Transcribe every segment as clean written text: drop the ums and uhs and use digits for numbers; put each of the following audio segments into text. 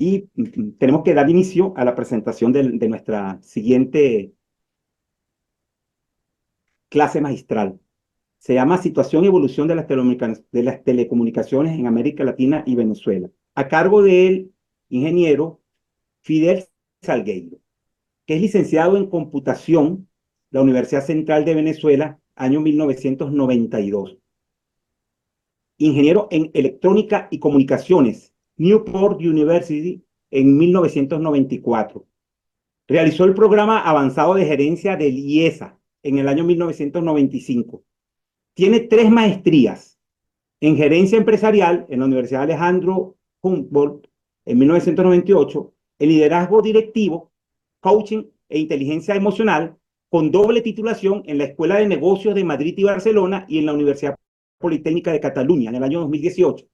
Y tenemos que dar inicio a la presentación de nuestra siguiente clase magistral. Se llama Situación y Evolución de de las Telecomunicaciones en América Latina y Venezuela, a cargo del ingeniero Fidel Salgueiro, que es licenciado en Computación de la Universidad Central de Venezuela, año 1992. Ingeniero en Electrónica y Comunicaciones, Newport University, en 1994. Realizó el programa avanzado de gerencia del IESA en el año 1995. Tiene 3 maestrías en gerencia empresarial en la Universidad Alejandro Humboldt en 1998, en liderazgo directivo, coaching e inteligencia emocional, con doble titulación en la Escuela de Negocios de Madrid y Barcelona y en la Universidad Politécnica de Cataluña en el año 2018.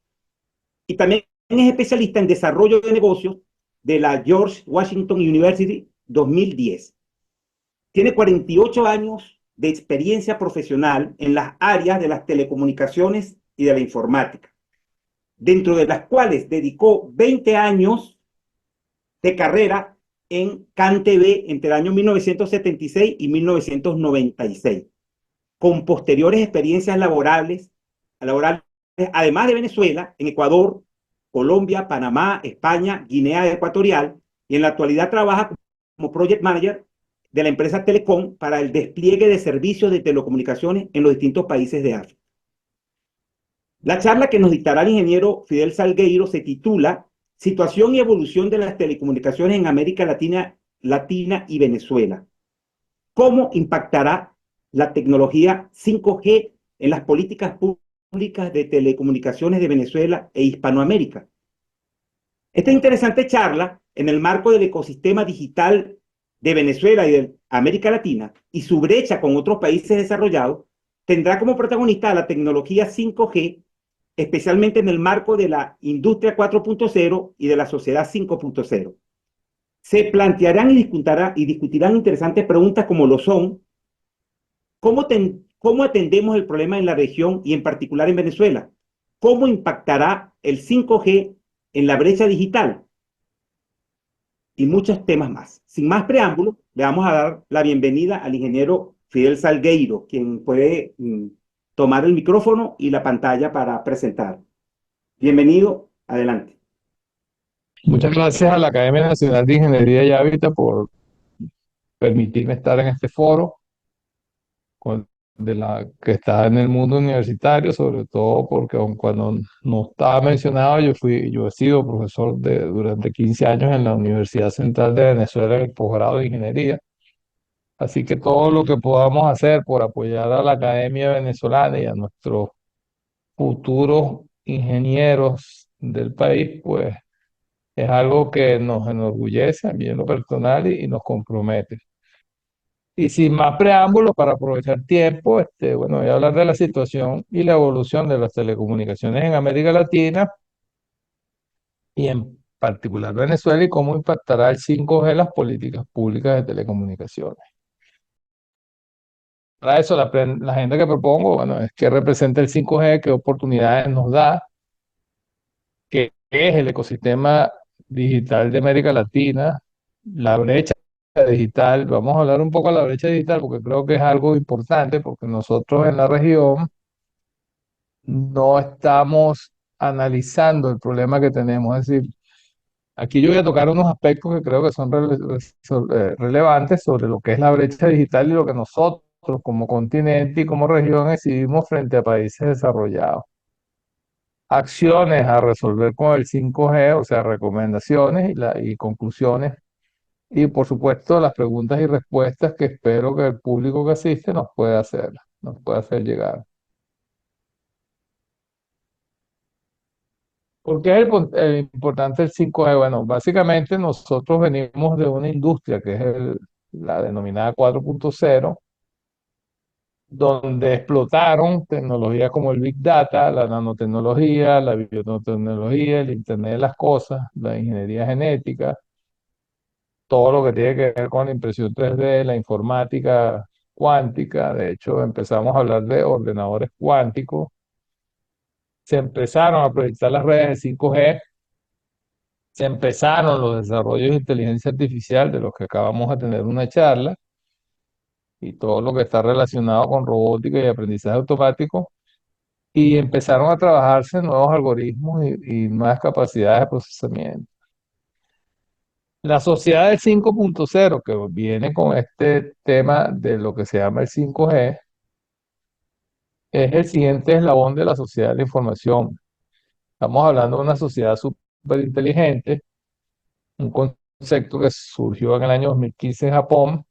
Y también es especialista en desarrollo de negocios de la George Washington University 2010. Tiene 48 años de experiencia profesional en las áreas de las telecomunicaciones y de la informática, dentro de las cuales dedicó 20 años de carrera en CanTV entre el año 1976 y 1996, con posteriores experiencias laborales, además de Venezuela, en Ecuador, Colombia, Panamá, España, Guinea Ecuatorial, y en la actualidad trabaja como Project Manager de la empresa Telecom para el despliegue de servicios de telecomunicaciones en los distintos países de África. La charla que nos dictará el ingeniero Fidel Salgueiro se titula Situación y evolución de las telecomunicaciones en América Latina y Venezuela. ¿Cómo impactará la tecnología 5G en las políticas públicas de telecomunicaciones de Venezuela e Hispanoamérica? Esta interesante charla, en el marco del ecosistema digital de Venezuela y de América Latina y su brecha con otros países desarrollados, tendrá como protagonista a la tecnología 5G, especialmente en el marco de la industria 4.0 y de la sociedad 5.0. Se plantearán y discutirán interesantes preguntas como lo son: ¿cómo atendemos el problema en la región y en particular en Venezuela? ¿Cómo impactará el 5G en la brecha digital? Y muchos temas más. Sin más preámbulos, le vamos a dar la bienvenida al ingeniero Fidel Salgueiro, quien puede tomar el micrófono y la pantalla para presentar. Bienvenido, adelante. Muchas gracias a la Academia Nacional de Ingeniería y Hábitat por permitirme estar en este foro de la que está en el mundo universitario, sobre todo porque aun cuando no estaba mencionado, yo he sido profesor durante 15 años en la Universidad Central de Venezuela en el posgrado de Ingeniería. Así que todo lo que podamos hacer por apoyar a la Academia Venezolana y a nuestros futuros ingenieros del país, pues es algo que nos enorgullece a mí en lo personal y nos compromete. Y sin más preámbulos, para aprovechar tiempo, bueno, voy a hablar de la situación y la evolución de las telecomunicaciones en América Latina y en particular Venezuela y cómo impactará el 5G en las políticas públicas de telecomunicaciones. Para eso, la agenda que propongo, bueno, es qué representa el 5G, qué oportunidades nos da, qué es el ecosistema digital de América Latina, la brecha digital. Vamos a hablar un poco de la brecha digital porque creo que es algo importante porque nosotros en la región no estamos analizando el problema que tenemos. Es decir, aquí yo voy a tocar unos aspectos que creo que son relevantes sobre lo que es la brecha digital y lo que nosotros como continente y como región decidimos frente a países desarrollados. Acciones a resolver con el 5G, o sea, recomendaciones y conclusiones. Y por supuesto, las preguntas y respuestas que espero que el público que asiste nos pueda hacer llegar. ¿Por qué es importante el 5G? Bueno, básicamente nosotros venimos de una industria que es la denominada 4.0, donde explotaron tecnologías como el Big Data, la nanotecnología, la biotecnología, el Internet de las cosas, la ingeniería genética, todo lo que tiene que ver con la impresión 3D, la informática cuántica. De hecho, empezamos a hablar de ordenadores cuánticos. Se empezaron a proyectar las redes de 5G se empezaron los desarrollos de inteligencia artificial, de los que acabamos de tener una charla, y todo lo que está relacionado con robótica y aprendizaje automático, y empezaron a trabajarse nuevos algoritmos y nuevas capacidades de procesamiento. La sociedad del 5.0, que viene con este tema de lo que se llama el 5G, es el siguiente eslabón de la sociedad de la información. Estamos hablando de una sociedad súper inteligente, un concepto que surgió en el año 2015 en Japón.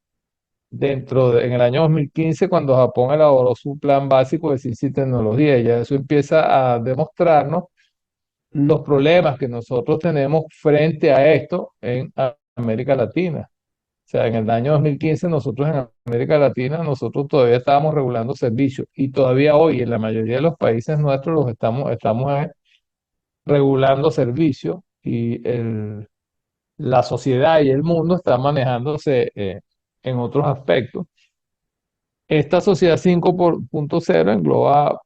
En el año 2015, cuando Japón elaboró su plan básico de ciencia y tecnología, y ya eso empieza a demostrarnos los problemas que nosotros tenemos frente a esto en América Latina. O sea, en el año 2015 nosotros en América Latina, nosotros todavía estábamos regulando servicios, y todavía hoy en la mayoría de los países nuestros estamos regulando servicios, y la sociedad y el mundo están manejándose en otros aspectos. Esta sociedad 5.0 engloba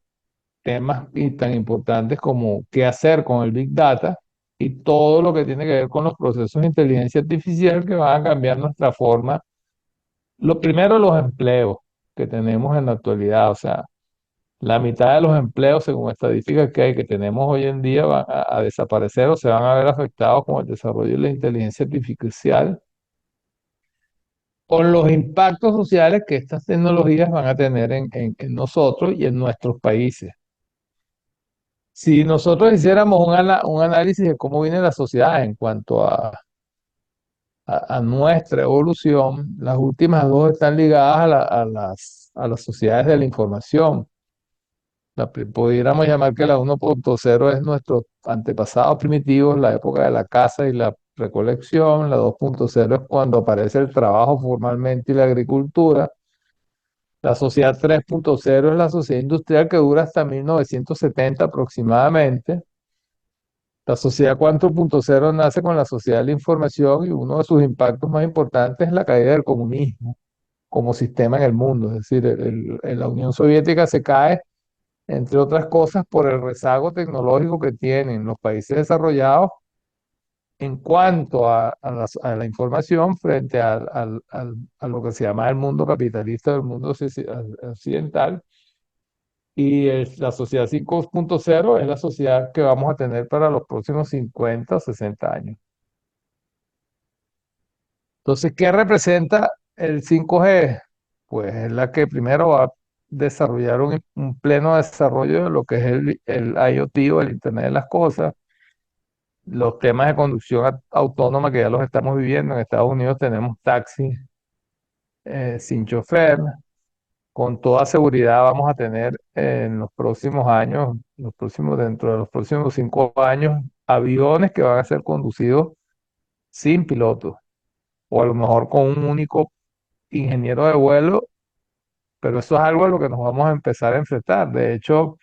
temas tan importantes como qué hacer con el Big Data y todo lo que tiene que ver con los procesos de inteligencia artificial que van a cambiar nuestra forma. Lo primero, los empleos que tenemos en la actualidad. O sea, la mitad de los empleos, según estadísticas que tenemos hoy en día, van a desaparecer o se van a ver afectados con el desarrollo de la inteligencia artificial, con los impactos sociales que estas tecnologías van a tener en nosotros y en nuestros países. Si nosotros hiciéramos un análisis de cómo viene la sociedad en cuanto a nuestra evolución, las últimas dos están ligadas a las sociedades de la información. Pudiéramos llamar que la 1.0 es nuestros antepasados primitivos, la época de la caza y la recolección. La 2.0 es cuando aparece el trabajo formalmente y la agricultura. La sociedad 3.0 es la sociedad industrial que dura hasta 1970 aproximadamente. La sociedad 4.0 nace con la sociedad de la información, y uno de sus impactos más importantes es la caída del comunismo como sistema en el mundo. Es decir, la Unión Soviética se cae, entre otras cosas, por el rezago tecnológico que tienen los países desarrollados en cuanto a la información frente a lo que se llama el mundo capitalista, el mundo occidental. Y la sociedad 5.0 es la sociedad que vamos a tener para los próximos 50 o 60 años. Entonces, ¿qué representa el 5G? Pues es la que primero va a desarrollar un pleno desarrollo de lo que es el IoT, o el Internet de las Cosas, los temas de conducción autónoma que ya los estamos viviendo. En Estados Unidos tenemos taxis sin chofer. Con toda seguridad vamos a tener en los próximos años, dentro de los próximos 5 años, aviones que van a ser conducidos sin piloto, o a lo mejor con un único ingeniero de vuelo, pero eso es algo a lo que nos vamos a empezar a enfrentar. De hecho,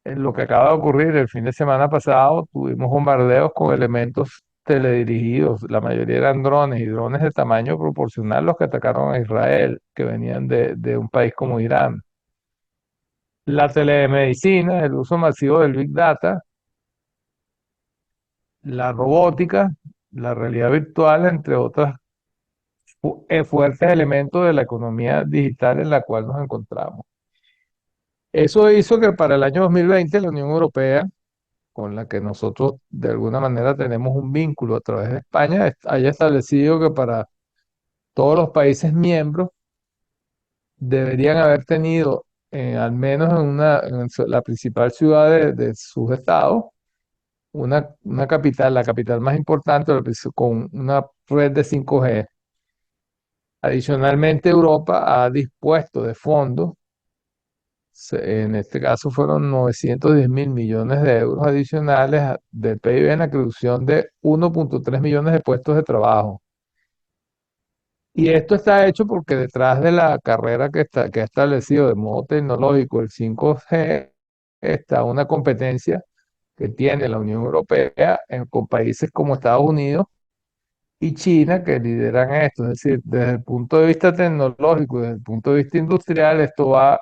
en lo que acaba de ocurrir el fin de semana pasado, tuvimos bombardeos con elementos teledirigidos. La mayoría eran drones, y drones de tamaño proporcional los que atacaron a Israel, que venían de un país como Irán. La telemedicina, el uso masivo del Big Data, la robótica, la realidad virtual, entre otros fuertes elementos de la economía digital en la cual nos encontramos. Eso hizo que para el año 2020 la Unión Europea, con la que nosotros de alguna manera tenemos un vínculo a través de España, haya establecido que para todos los países miembros deberían haber tenido, al menos la principal ciudad de sus estados, una capital, la capital más importante, con una red de 5G. Adicionalmente, Europa ha dispuesto de fondos. En este caso fueron 910 mil millones de euros adicionales del PIB en la creación de 1.3 millones de puestos de trabajo. Y esto está hecho porque detrás de la carrera que ha establecido de modo tecnológico el 5G está una competencia que tiene la Unión Europea con países como Estados Unidos y China, que lideran esto. Es decir, desde el punto de vista tecnológico, desde el punto de vista industrial, esto va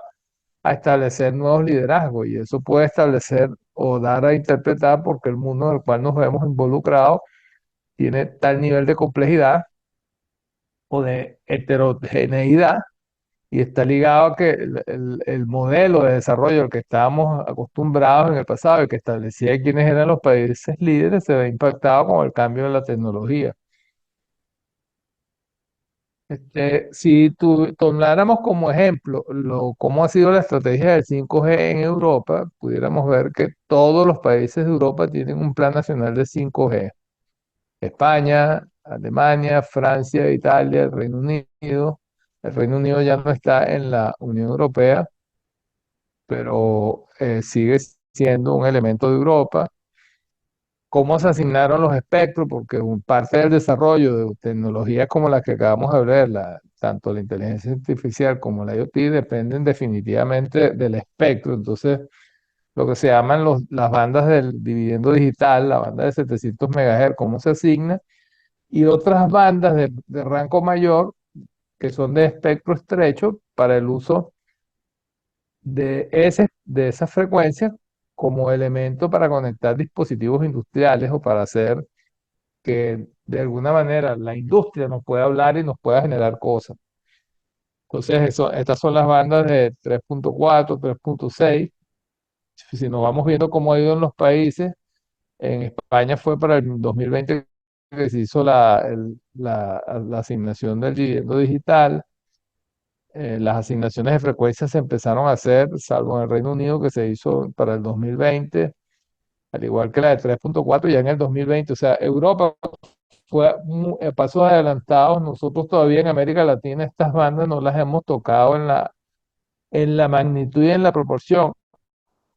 a establecer nuevos liderazgos, y eso puede establecer o dar a interpretar porque el mundo en el cual nos vemos involucrados tiene tal nivel de complejidad o de heterogeneidad y está ligado a que el modelo de desarrollo al que estábamos acostumbrados en el pasado y que establecía quiénes eran los países líderes se ve impactado con el cambio de la tecnología. Si tomáramos como ejemplo cómo ha sido la estrategia del 5G en Europa, pudiéramos ver que todos los países de Europa tienen un plan nacional de 5G. España, Alemania, Francia, Italia, el Reino Unido. El Reino Unido ya no está en la Unión Europea, pero sigue siendo un elemento de Europa. ¿Cómo se asignaron los espectros? Porque parte del desarrollo de tecnologías como las que acabamos de ver, tanto la inteligencia artificial como la IoT, dependen definitivamente del espectro. Entonces, lo que se llaman las bandas del dividendo digital, la banda de 700 MHz, cómo se asigna, y otras bandas de rango mayor que son de espectro estrecho para el uso de esas frecuencias como elemento para conectar dispositivos industriales o para hacer que de alguna manera la industria nos pueda hablar y nos pueda generar cosas. Entonces, estas son las bandas de 3.4, 3.6. Si nos vamos viendo cómo ha ido en los países, en España fue para el 2020 que se hizo la asignación del dividendo digital. Las asignaciones de frecuencias se empezaron a hacer, salvo en el Reino Unido, que se hizo para el 2020, al igual que la de 3.4 ya en el 2020. O sea, Europa fue pasos adelantados. Nosotros todavía en América Latina estas bandas no las hemos tocado en la magnitud y en la proporción,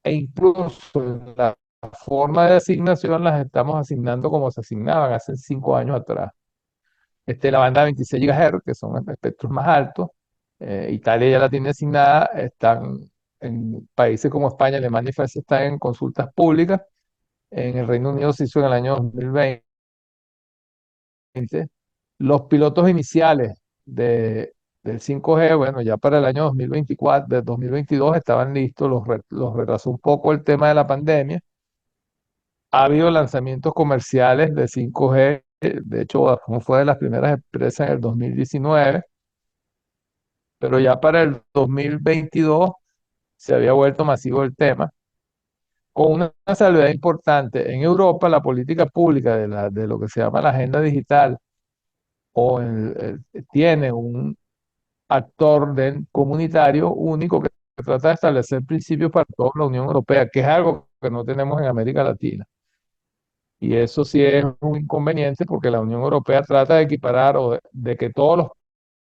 e incluso en la forma de asignación las estamos asignando como se asignaban hace 5 años atrás. La banda de 26 GHz, que son espectros más altos, Italia ya la tiene asignada, están en países como España, Alemania y Francia están en consultas públicas, en el Reino Unido se hizo en el año 2020. Los pilotos iniciales del 5G, bueno, ya para el año 2024, de 2022 estaban listos, los retrasó un poco el tema de la pandemia. Ha habido lanzamientos comerciales de 5G, de hecho, Vodafone fue de las primeras empresas en el 2019, pero ya para el 2022 se había vuelto masivo el tema, con una salvedad importante. En Europa, la política pública de lo que se llama la agenda digital tiene un actor comunitario único que trata de establecer principios para toda la Unión Europea, que es algo que no tenemos en América Latina. Y eso sí es un inconveniente porque la Unión Europea trata de equiparar o de que todos los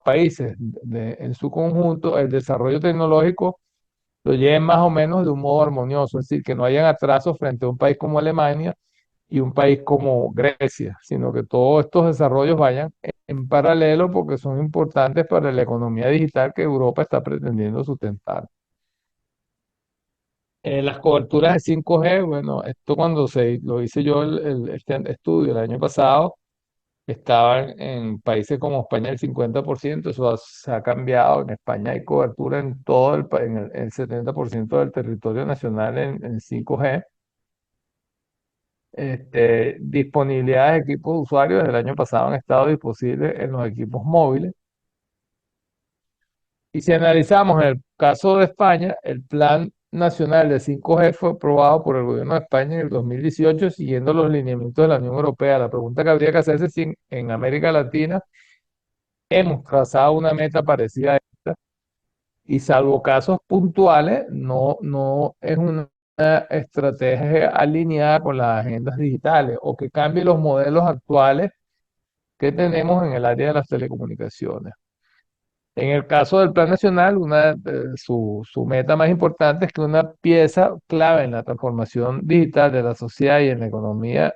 países en su conjunto el desarrollo tecnológico lo lleven más o menos de un modo armonioso, es decir, que no hayan atrasos frente a un país como Alemania y un país como Grecia, sino que todos estos desarrollos vayan en paralelo porque son importantes para la economía digital que Europa está pretendiendo sustentar. Las coberturas de 5G, bueno, esto cuando lo hice yo este estudio el año pasado, estaban en países como España el 50%, eso se ha cambiado. En España hay cobertura en todo el 70% del territorio nacional en 5G. Disponibilidad de equipos de usuarios desde el año pasado han estado disponibles en los equipos móviles. Y si analizamos el caso de España, el Plan Nacional de 5G fue aprobado por el gobierno de España en el 2018 siguiendo los lineamientos de la Unión Europea. La pregunta que habría que hacerse es si en América Latina hemos trazado una meta parecida a esta y salvo casos puntuales, no es una estrategia alineada con las agendas digitales o que cambie los modelos actuales que tenemos en el área de las telecomunicaciones. En el caso del Plan Nacional, su meta más importante es que una pieza clave en la transformación digital de la sociedad y en la economía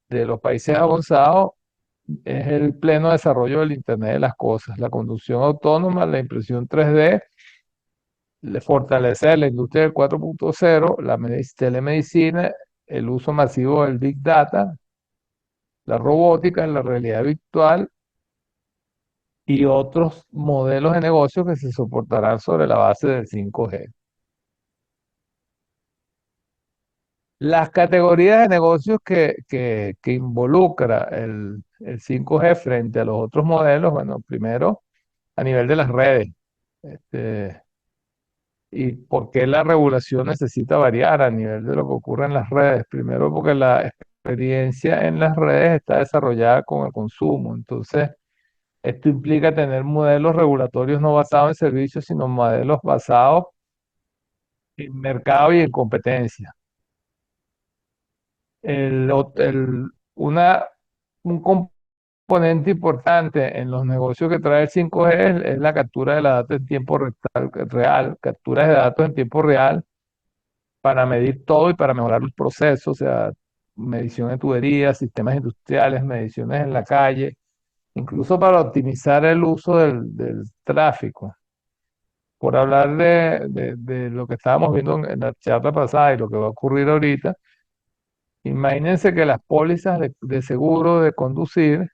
de los países avanzados es el pleno desarrollo del Internet de las cosas, la conducción autónoma, la impresión 3D, fortalecer la industria del 4.0, la telemedicina, el uso masivo del Big Data, la robótica, la realidad virtual y otros modelos de negocio que se soportarán sobre la base del 5G. Las categorías de negocios que involucra el 5G frente a los otros modelos, bueno, primero a nivel de las redes. Este, ¿Y por qué la regulación necesita variar a nivel de lo que ocurre en las redes? Primero porque la experiencia en las redes está desarrollada con el consumo. Entonces, esto implica tener modelos regulatorios no basados en servicios, sino modelos basados en mercado y en competencia. El, ot- el- una, un componente importante en los negocios que trae el 5G es la captura de la data en tiempo real, capturas de datos en tiempo real para medir todo y para mejorar los procesos, o sea, medición de tuberías, sistemas industriales, mediciones en la calle, incluso para optimizar el uso del tráfico. Por hablar de lo que estábamos viendo en la charla pasada y lo que va a ocurrir ahorita, imagínense que las pólizas de seguro de conducir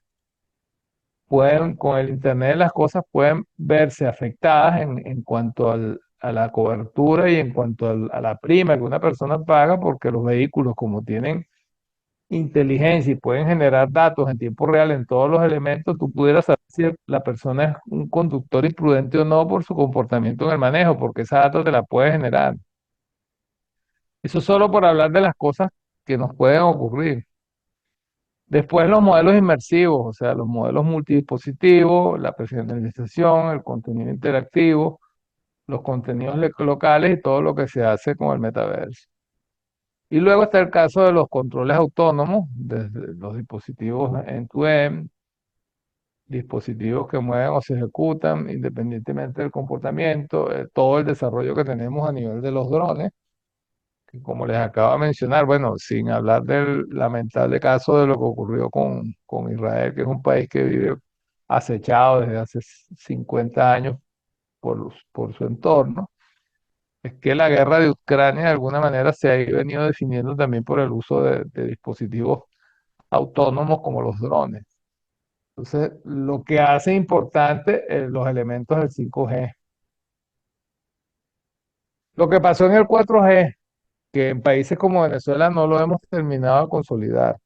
pueden, con el Internet de las cosas, pueden verse afectadas en cuanto a la cobertura y en cuanto a la prima que una persona paga, porque los vehículos, como tienen inteligencia y pueden generar datos en tiempo real en todos los elementos, tú pudieras saber si la persona es un conductor imprudente o no por su comportamiento en el manejo, porque esa data te la puede generar. Eso solo por hablar de las cosas que nos pueden ocurrir. Después los modelos inmersivos, o sea, los modelos multidispositivos, la personalización, el contenido interactivo, los contenidos locales y todo lo que se hace con el metaverso. Y luego está el caso de los controles autónomos, desde los dispositivos end-to-end, dispositivos que mueven o se ejecutan independientemente del comportamiento, todo el desarrollo que tenemos a nivel de los drones, que como les acabo de mencionar, bueno, sin hablar del lamentable caso de lo que ocurrió con Israel, que es un país que vive acechado desde hace 50 años por su entorno, es que la guerra de Ucrania de alguna manera se ha venido definiendo también por el uso de dispositivos autónomos como los drones. Entonces, lo que hace importante los elementos del 5G. Lo que pasó en el 4G, que en países como Venezuela no lo hemos terminado de consolidar.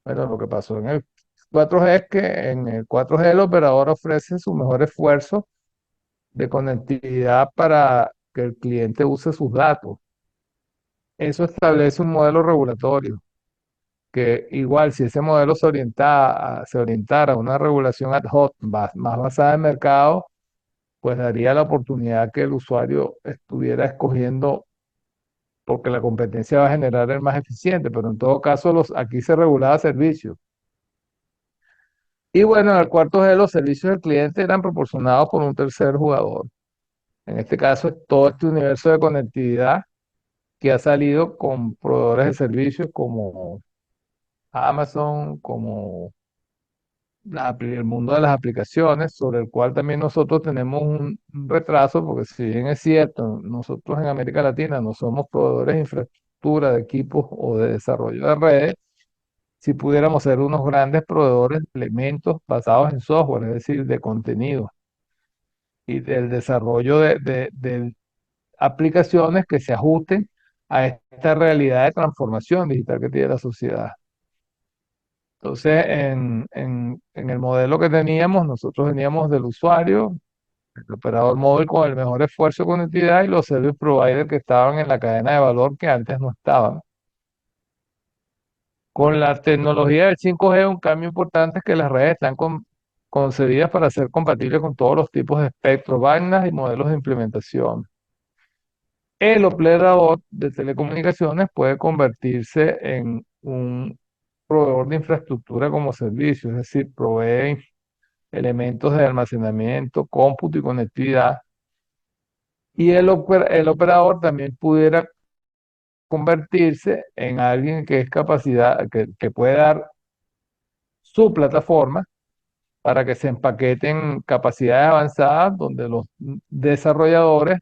Bueno, lo que pasó en el 4G es que en el 4G el operador ofrece su mejor esfuerzo de conectividad para que el cliente use sus datos. Eso establece un modelo regulatorio que igual si ese modelo se orientara a una regulación ad hoc más basada en mercado, pues daría la oportunidad que el usuario estuviera escogiendo porque la competencia va a generar el más eficiente, pero en todo caso aquí se regulaba servicios. Y bueno, en el cuarto G los servicios del cliente eran proporcionados por un tercer jugador. En este caso es todo este universo de conectividad que ha salido con proveedores de servicios como Amazon, como el mundo de las aplicaciones, sobre el cual también nosotros tenemos un retraso, porque si bien es cierto, nosotros en América Latina no somos proveedores de infraestructura, de equipos o de desarrollo de redes, si pudiéramos ser unos grandes proveedores de elementos basados en software, es decir, de contenido y del desarrollo de aplicaciones que se ajusten a esta realidad de transformación digital que tiene la sociedad. Entonces, en el modelo que teníamos, nosotros veníamos del usuario, el operador móvil con el mejor esfuerzo de conectividad y los service providers que estaban en la cadena de valor que antes no estaban. Con la tecnología del 5G, un cambio importante es que las redes están concebidas para ser compatibles con todos los tipos de espectro, bandas y modelos de implementación. El operador de telecomunicaciones puede convertirse en un proveedor de infraestructura como servicio, es decir, provee elementos de almacenamiento, cómputo y conectividad. Y el operador también pudiera convertirse en alguien que es capacidad, que puede dar su plataforma para que se empaqueten capacidades avanzadas donde los desarrolladores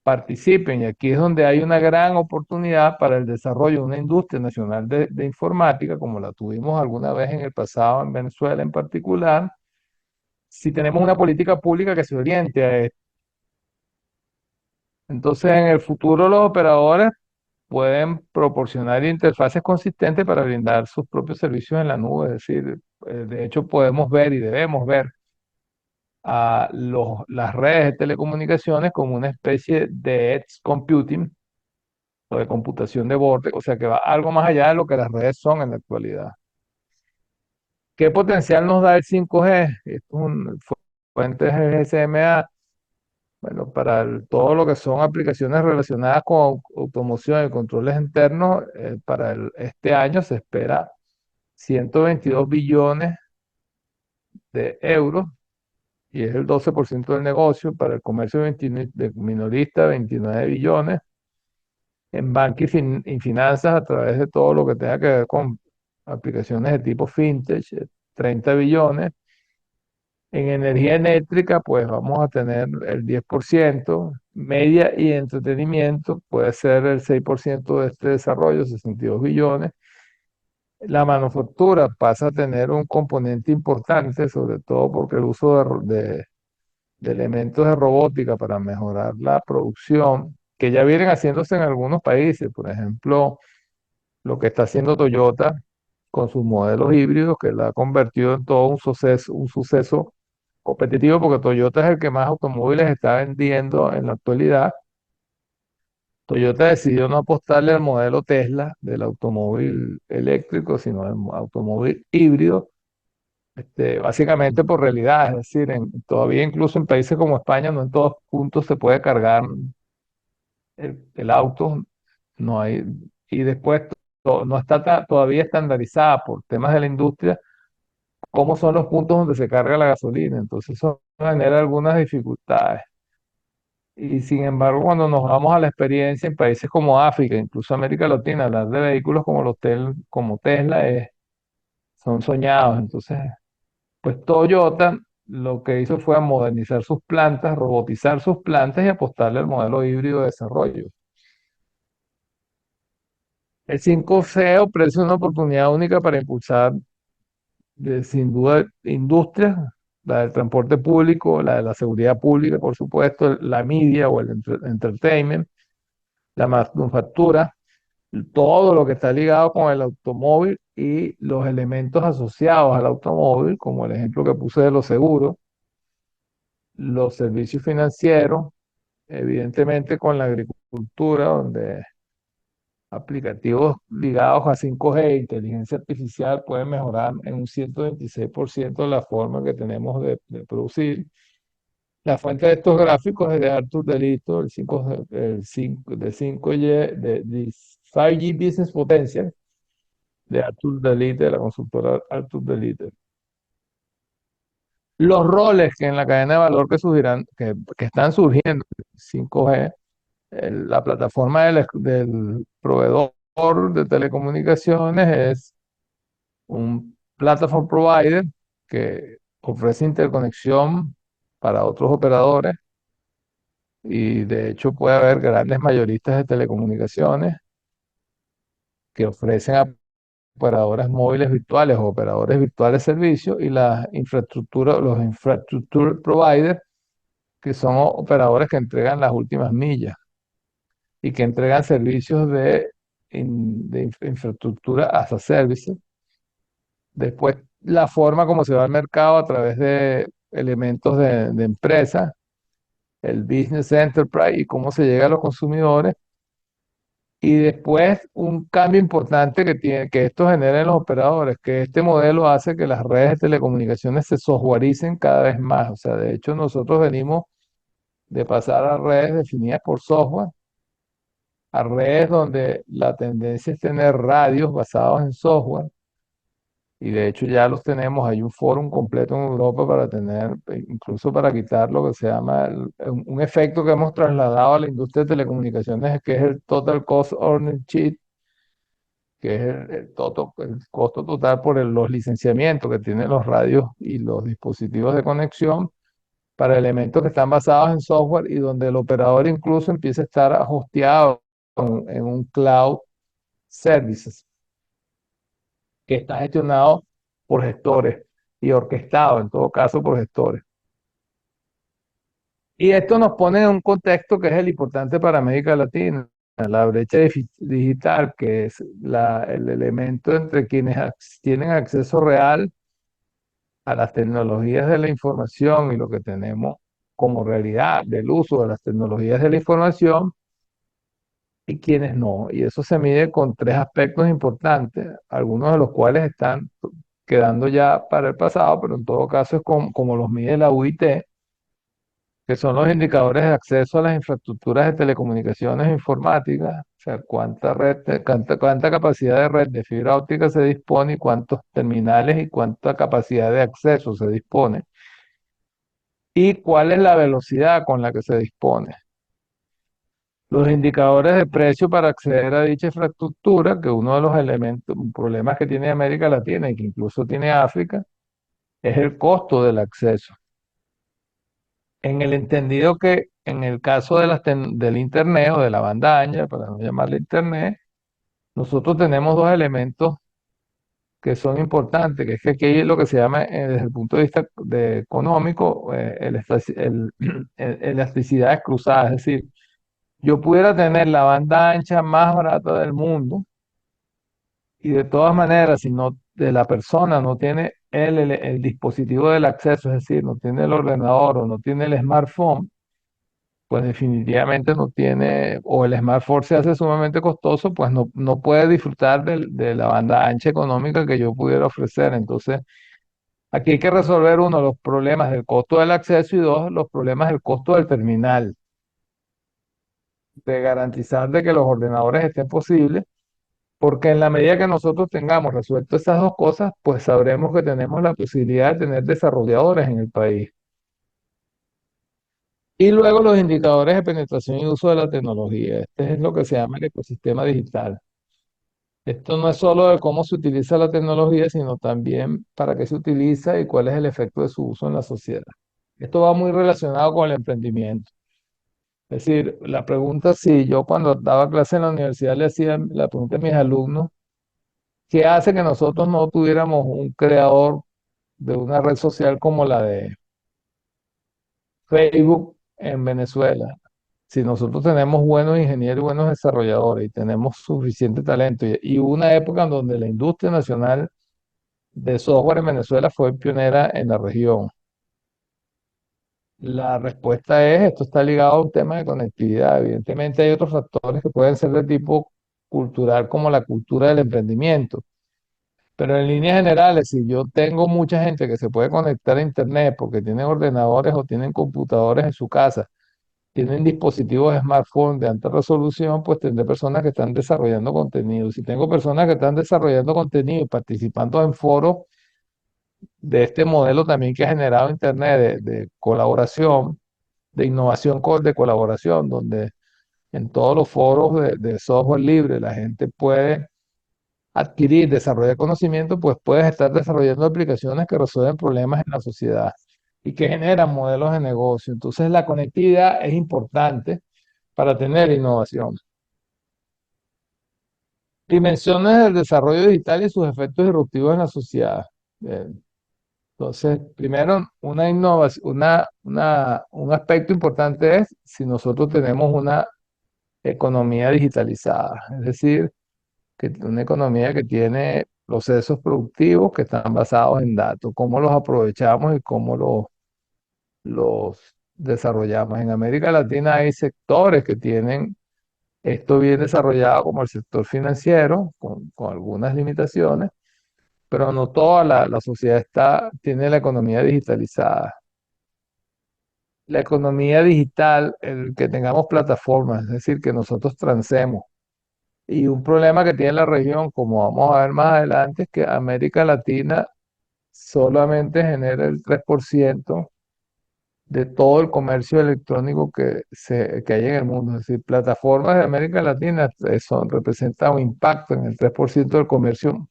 participen. Y aquí es donde hay una gran oportunidad para el desarrollo de una industria nacional de informática, como la tuvimos alguna vez en el pasado en Venezuela en particular, si tenemos una política pública que se oriente a esto. Entonces, en el futuro los operadores pueden proporcionar interfaces consistentes para brindar sus propios servicios en la nube. Es decir, de hecho podemos ver y debemos ver a las redes de telecomunicaciones como una especie de edge computing o de computación de borde, o sea que va algo más allá de lo que las redes son en la actualidad. ¿Qué potencial nos da el 5G? Esto es fuentes GSMA. Bueno, para todo lo que son aplicaciones relacionadas con automoción y controles internos, para este año se espera 122 billones de euros y es el 12% del negocio. Para el comercio de minorista, 29 billones. En banca y finanzas, a través de todo lo que tenga que ver con aplicaciones de tipo fintech, 30 billones. En energía eléctrica, pues vamos a tener el 10%. Media y entretenimiento puede ser el 6% de este desarrollo, 62 billones. La manufactura pasa a tener un componente importante, sobre todo porque el uso de elementos de robótica para mejorar la producción, que ya vienen haciéndose en algunos países. Por ejemplo, lo que está haciendo Toyota con sus modelos híbridos, que la ha convertido en todo un suceso competitivo, porque Toyota es el que más automóviles está vendiendo en la actualidad. Toyota decidió no apostarle al modelo Tesla del automóvil eléctrico, sino al automóvil híbrido, básicamente por realidad. Es decir, todavía incluso en países como España, no en todos puntos se puede cargar el auto, no hay, y después no está todavía estandarizada por temas de la industria cómo son los puntos donde se carga la gasolina. Entonces eso genera algunas dificultades. Y sin embargo, cuando nos vamos a la experiencia en países como África, incluso América Latina, hablar de vehículos como como Tesla son soñados. Entonces, pues Toyota lo que hizo fue modernizar sus plantas, robotizar sus plantas y apostarle al modelo híbrido de desarrollo. El 5G ofrece una oportunidad única para impulsar, sin duda, industrias, la del transporte público, la de la seguridad pública, por supuesto, la media o el entertainment, la manufactura, todo lo que está ligado con el automóvil y los elementos asociados al automóvil, como el ejemplo que puse de los seguros, los servicios financieros, evidentemente con la agricultura, donde aplicativos ligados a 5G e inteligencia artificial pueden mejorar en un 126% la forma que tenemos de producir. La fuente de estos gráficos es de Arthur Delito, de 5G, de 5G Business Potential, de Arthur Delite, de la consultora Arthur Delite. Los roles que en la cadena de valor que están surgiendo, 5G, la plataforma del proveedor de telecomunicaciones es un platform provider que ofrece interconexión para otros operadores y de hecho puede haber grandes mayoristas de telecomunicaciones que ofrecen a operadoras móviles virtuales o operadores virtuales de servicios y los infrastructure providers que son operadores que entregan las últimas millas y que entregan servicios de infraestructura as a service. Después, la forma como se va al mercado a través de elementos de empresa, el business enterprise y cómo se llega a los consumidores. Y después, un cambio importante que esto genera en los operadores, que este modelo hace que las redes de telecomunicaciones se softwaricen cada vez más. O sea, de hecho, nosotros venimos de pasar a redes definidas por software a redes donde la tendencia es tener radios basados en software, y de hecho ya los tenemos. Hay un fórum completo en Europa para tener, incluso para quitar lo que se llama un efecto que hemos trasladado a la industria de telecomunicaciones, que es el Total Cost Ownership, que es el costo total por los licenciamientos que tienen los radios y los dispositivos de conexión para elementos que están basados en software y donde el operador incluso empieza a estar hosteado en un cloud services que está gestionado por gestores y orquestado en todo caso por gestores. Y esto nos pone en un contexto que es el importante para América Latina. la brecha digital, que es el elemento entre quienes tienen acceso real a las tecnologías de la información y lo que tenemos como realidad del uso de las tecnologías de la información y quienes no. Y eso se mide con tres aspectos importantes, algunos de los cuales están quedando ya para el pasado, pero en todo caso es como los mide la UIT, que son los indicadores de acceso a las infraestructuras de telecomunicaciones e informáticas, o sea, cuánta capacidad de red de fibra óptica se dispone y cuántos terminales y cuánta capacidad de acceso se dispone, y cuál es la velocidad con la que se dispone. Los indicadores de precio para acceder a dicha infraestructura, que uno de los elementos, problemas que tiene América Latina y que incluso tiene África, es el costo del acceso. En el entendido que en el caso de del Internet o de la banda ancha, para no llamarle Internet, nosotros tenemos dos elementos que son importantes, que es que aquí hay lo que se llama, desde el punto de vista económico, elasticidades cruzadas. Es decir, yo pudiera tener la banda ancha más barata del mundo y de todas maneras, si no, de la persona no tiene el dispositivo del acceso, es decir, no tiene el ordenador o no tiene el smartphone, pues definitivamente no tiene, o el smartphone se hace sumamente costoso, pues no puede disfrutar de la banda ancha económica que yo pudiera ofrecer. Entonces, aquí hay que resolver uno, los problemas del costo del acceso y dos, los problemas del costo del terminal, de garantizar de que los ordenadores estén posibles, porque en la medida que nosotros tengamos resuelto esas dos cosas, pues sabremos que tenemos la posibilidad de tener desarrolladores en el país. Y luego los indicadores de penetración y uso de la tecnología. Este es lo que se llama el ecosistema digital. Esto no es solo de cómo se utiliza la tecnología, sino también para qué se utiliza y cuál es el efecto de su uso en la sociedad. Esto va muy relacionado con el emprendimiento. Es decir, la pregunta, si yo cuando daba clase en la universidad le hacía la pregunta a mis alumnos, ¿qué hace que nosotros no tuviéramos un creador de una red social como la de Facebook en Venezuela? Si nosotros tenemos buenos ingenieros y buenos desarrolladores y tenemos suficiente talento, y hubo una época en donde la industria nacional de software en Venezuela fue pionera en la región. La respuesta es, esto está ligado a un tema de conectividad. Evidentemente hay otros factores que pueden ser de tipo cultural, como la cultura del emprendimiento. Pero en líneas generales, si yo tengo mucha gente que se puede conectar a Internet porque tienen ordenadores o tienen computadores en su casa, tienen dispositivos de smartphone de alta resolución, pues tendré personas que están desarrollando contenido. Si tengo personas que están desarrollando contenido y participando en foros de este modelo también que ha generado Internet de colaboración, de innovación de colaboración, donde en todos los foros de software libre la gente puede adquirir, desarrollar conocimiento, pues puedes estar desarrollando aplicaciones que resuelven problemas en la sociedad y que generan modelos de negocio. Entonces la conectividad es importante para tener innovación. Dimensiones del desarrollo digital y sus efectos disruptivos en la sociedad. Eh, Entonces, primero, una innovación, un aspecto importante es si nosotros tenemos una economía digitalizada, es decir, que una economía que tiene procesos productivos que están basados en datos, cómo los aprovechamos y cómo los desarrollamos. En América Latina hay sectores que tienen esto bien desarrollado, como el sector financiero, con algunas limitaciones, pero no toda la sociedad tiene la economía digitalizada. La economía digital, el que tengamos plataformas, es decir, que nosotros transemos. Y un problema que tiene la región, como vamos a ver más adelante, es que América Latina solamente genera el 3% de todo el comercio electrónico que hay en el mundo. Es decir, plataformas de América Latina representan un impacto en el 3% del comercio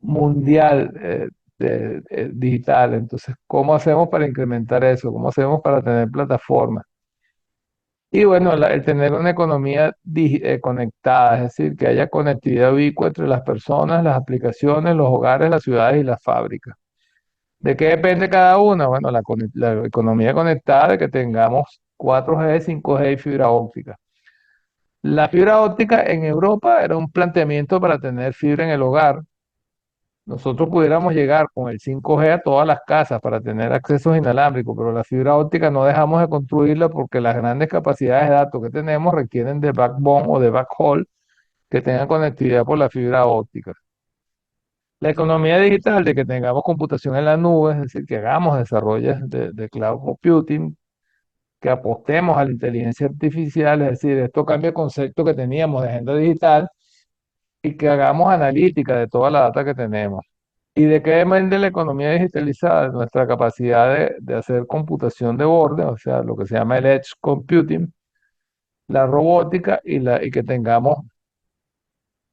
mundial digital. Entonces, ¿cómo hacemos para incrementar eso? ¿Cómo hacemos para tener plataformas? Y bueno, el tener una economía conectada, es decir, que haya conectividad ubicua entre las personas, las aplicaciones, los hogares, las ciudades y las fábricas. ¿De qué depende cada una? Bueno, la economía conectada, de que tengamos 4G, 5G y fibra óptica. La fibra óptica en Europa era un planteamiento para tener fibra en el hogar. Nosotros pudiéramos llegar con el 5G a todas las casas para tener accesos inalámbricos, pero la fibra óptica no dejamos de construirla porque las grandes capacidades de datos que tenemos requieren de backbone o de backhaul que tengan conectividad por la fibra óptica. La economía digital, de que tengamos computación en la nube, es decir, que hagamos desarrollos de cloud computing, que apostemos a la inteligencia artificial, es decir, esto cambia el concepto que teníamos de agenda digital y que hagamos analítica de toda la data que tenemos. ¿Y de qué depende la economía digitalizada? De nuestra capacidad de hacer computación de borde, o sea, lo que se llama el edge computing, la robótica y que tengamos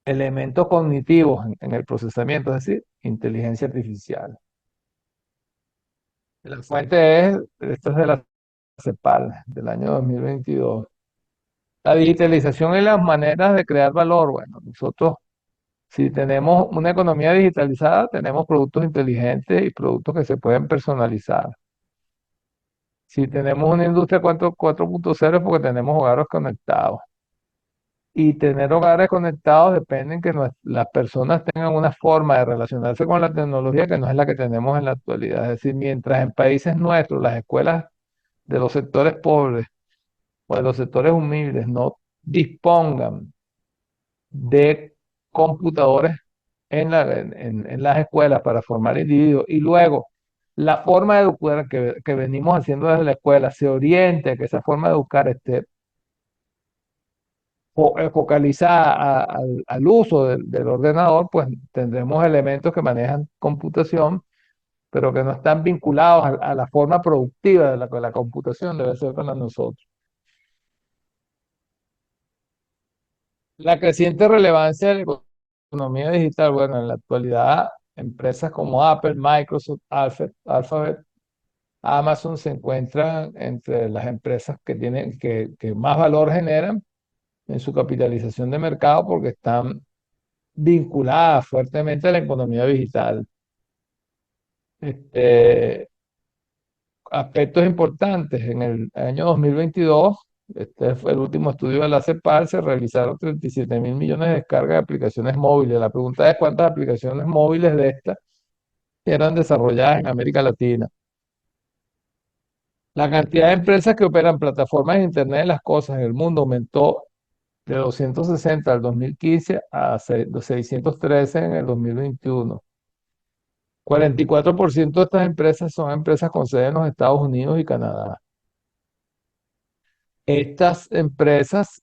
elementos cognitivos en el procesamiento, es decir, inteligencia artificial. La fuente esta es de la CEPAL, del año 2022. La digitalización y las maneras de crear valor. Bueno, nosotros, si tenemos una economía digitalizada, tenemos productos inteligentes y productos que se pueden personalizar. Si tenemos una industria 4.0 es porque tenemos hogares conectados. Y tener hogares conectados depende en que las personas tengan una forma de relacionarse con la tecnología que no es la que tenemos en la actualidad. Es decir, mientras en países nuestros las escuelas de los sectores pobres o de los sectores humildes no dispongan de computadores en las escuelas para formar individuos y luego la forma de educar que venimos haciendo desde la escuela se oriente a que esa forma de educar esté focalizada al uso del ordenador, pues tendremos elementos que manejan computación, pero que no están vinculados a la forma productiva de la que la computación debe ser para nosotros. La creciente relevancia de la economía digital, bueno, en la actualidad, empresas como Apple, Microsoft, Alphabet, Amazon se encuentran entre las empresas que más valor generan en su capitalización de mercado porque están vinculadas fuertemente a la economía digital. Este, aspectos importantes. En el año 2022, este fue el último estudio de la CEPAL, se realizaron 37.000 millones de descargas de aplicaciones móviles. La pregunta es cuántas aplicaciones móviles de estas eran desarrolladas en América Latina. La cantidad de empresas que operan plataformas de Internet de las cosas en el mundo aumentó de 260 al 2015 a 613 en el 2021. 44% de estas empresas son empresas con sede en los Estados Unidos y Canadá. Estas empresas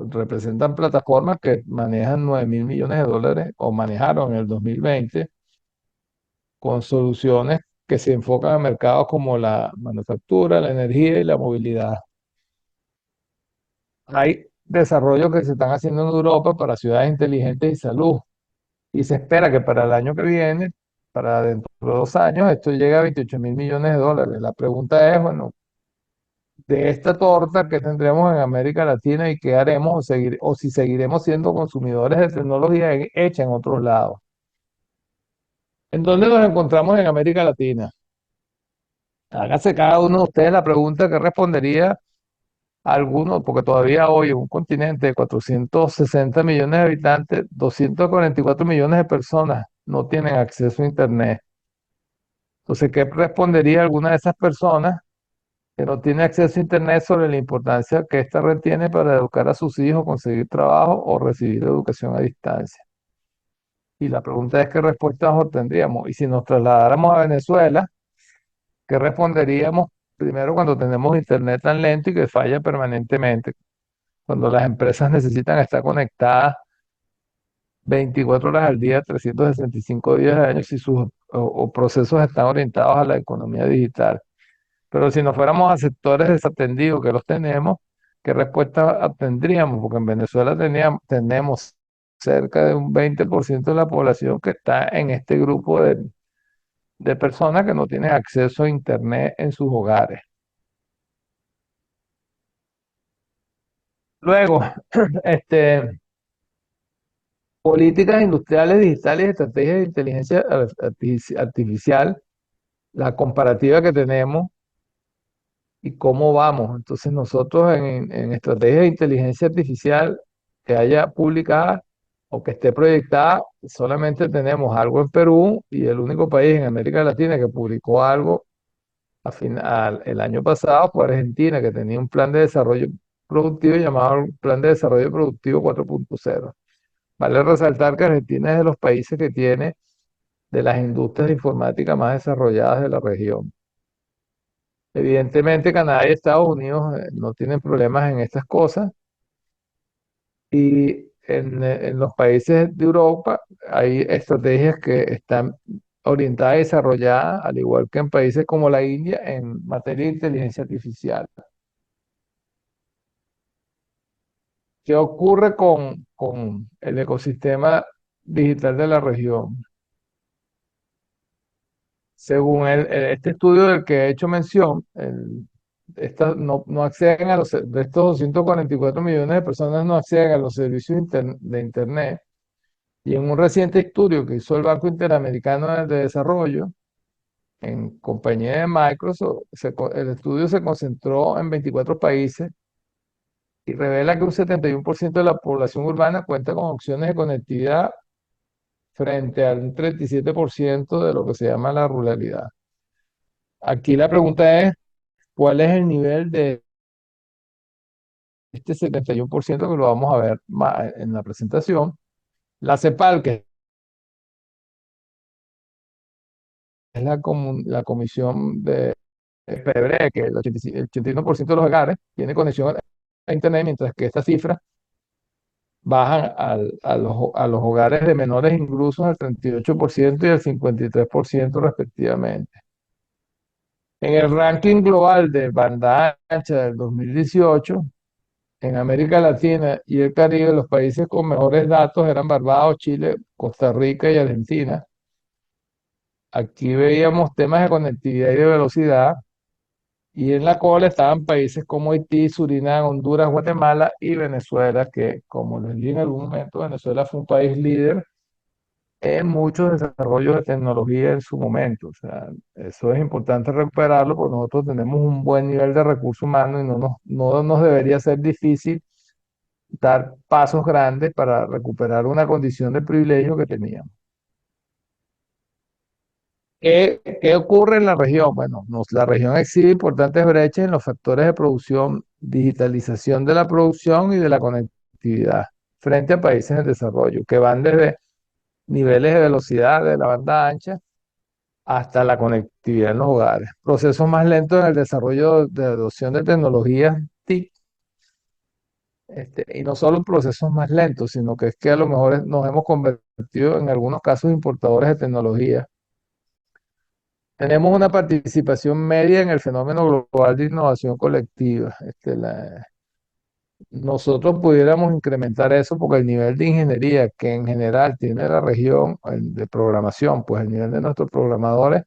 representan plataformas que manejan 9.000 millones de dólares o manejaron en el 2020 con soluciones que se enfocan a mercados como la manufactura, la energía y la movilidad. Hay desarrollos que se están haciendo en Europa para ciudades inteligentes y salud y se espera que para el año que viene, para dentro de 2 años, esto llegue a 28.000 millones de dólares. La pregunta es, bueno, de esta torta que tendremos en América Latina y qué haremos o si seguiremos siendo consumidores de tecnología hecha en otros lados. ¿En dónde nos encontramos en América Latina? Hágase cada uno de ustedes la pregunta que respondería a alguno, porque todavía hoy en un continente de 460 millones de habitantes, 244 millones de personas no tienen acceso a Internet. Entonces, ¿qué respondería alguna de esas personas que no tiene acceso a Internet sobre la importancia que esta red tiene para educar a sus hijos, conseguir trabajo o recibir educación a distancia? Y la pregunta es, ¿qué respuestas obtendríamos? Y si nos trasladáramos a Venezuela, ¿qué responderíamos primero cuando tenemos Internet tan lento y que falla permanentemente? Cuando las empresas necesitan estar conectadas 24 horas al día, 365 días al año, si sus o procesos están orientados a la economía digital. Pero si nos fuéramos a sectores desatendidos que los tenemos, ¿qué respuesta obtendríamos? Porque en Venezuela tenemos cerca de un 20% de la población que está en este grupo de personas que no tienen acceso a Internet en sus hogares. Luego, políticas industriales digitales y estrategias de inteligencia artificial, la comparativa que tenemos y cómo vamos. Entonces nosotros en estrategias de inteligencia artificial que haya publicada o que esté proyectada. Solamente tenemos algo en Perú y el único país en América Latina que publicó algo el año pasado fue Argentina, que tenía un plan de desarrollo productivo llamado Plan de Desarrollo Productivo 4.0. Vale resaltar que Argentina es de los países que tiene de las industrias de informática más desarrolladas de la región. Evidentemente, Canadá y Estados Unidos no tienen problemas en estas cosas y en los países de Europa hay estrategias que están orientadas y desarrolladas, al igual que en países como la India, en materia de inteligencia artificial. ¿Qué ocurre con el ecosistema digital de la región? Según este estudio del que he hecho mención, no acceden de estos 244 millones de personas no acceden a los servicios de Internet. Y en un reciente estudio que hizo el Banco Interamericano de Desarrollo, en compañía de Microsoft, el estudio se concentró en 24 países y revela que un 71% de la población urbana cuenta con opciones de conectividad frente al 37% de lo que se llama la ruralidad. Aquí la pregunta es, ¿cuál es el nivel de este 71% que lo vamos a ver en la presentación? La CEPAL, que es la Comisión prevé que el 81% de los hogares tiene conexión a Internet, mientras que esta cifra bajan a los hogares de menores inclusos al 38% y al 53% respectivamente. En el ranking global de banda ancha del 2018, en América Latina y el Caribe, los países con mejores datos eran Barbados, Chile, Costa Rica y Argentina. Aquí veíamos temas de conectividad y de velocidad, y en la cola estaban países como Haití, Surinam, Honduras, Guatemala y Venezuela, que como les dije en algún momento, Venezuela fue un país líder en muchos desarrollos de tecnología en su momento. O sea, eso es importante recuperarlo porque nosotros tenemos un buen nivel de recursos humanos y no nos debería ser difícil dar pasos grandes para recuperar una condición de privilegio que teníamos. ¿Qué ocurre en la región? Bueno, la región exhibe importantes brechas en los factores de producción, digitalización de la producción y de la conectividad frente a países en desarrollo, que van desde niveles de velocidad de la banda ancha hasta la conectividad en los hogares. Procesos más lentos en el desarrollo de adopción de tecnologías TIC, y no solo procesos más lentos, sino que es que a lo mejor nos hemos convertido en algunos casos importadores de tecnología. Tenemos una participación media en el fenómeno global de innovación colectiva. Nosotros pudiéramos incrementar eso porque el nivel de ingeniería que en general tiene la región de programación, pues el nivel de nuestros programadores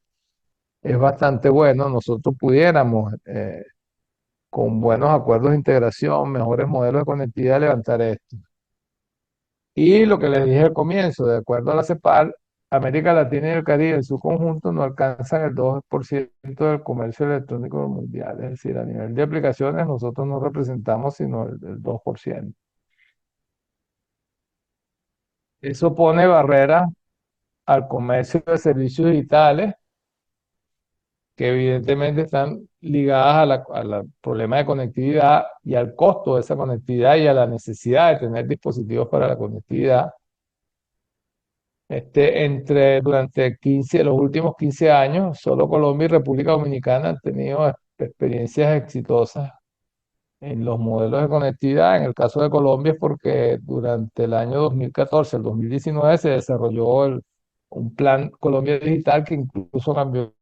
es bastante bueno. Nosotros pudiéramos, con buenos acuerdos de integración, mejores modelos de conectividad, levantar esto. Y lo que les dije al comienzo, de acuerdo a la CEPAL, América Latina y el Caribe en su conjunto no alcanzan el 2% del comercio electrónico mundial. Es decir, a nivel de aplicaciones nosotros no representamos sino el 2%. Eso pone barreras al comercio de servicios digitales que evidentemente están ligadas al problema de conectividad y al costo de esa conectividad y a la necesidad de tener dispositivos para la conectividad. Durante los últimos 15 años, solo Colombia y República Dominicana han tenido experiencias exitosas en los modelos de conectividad. En el caso de Colombia es porque durante el año 2014 al 2019 se desarrolló un plan Colombia Digital que incluso cambió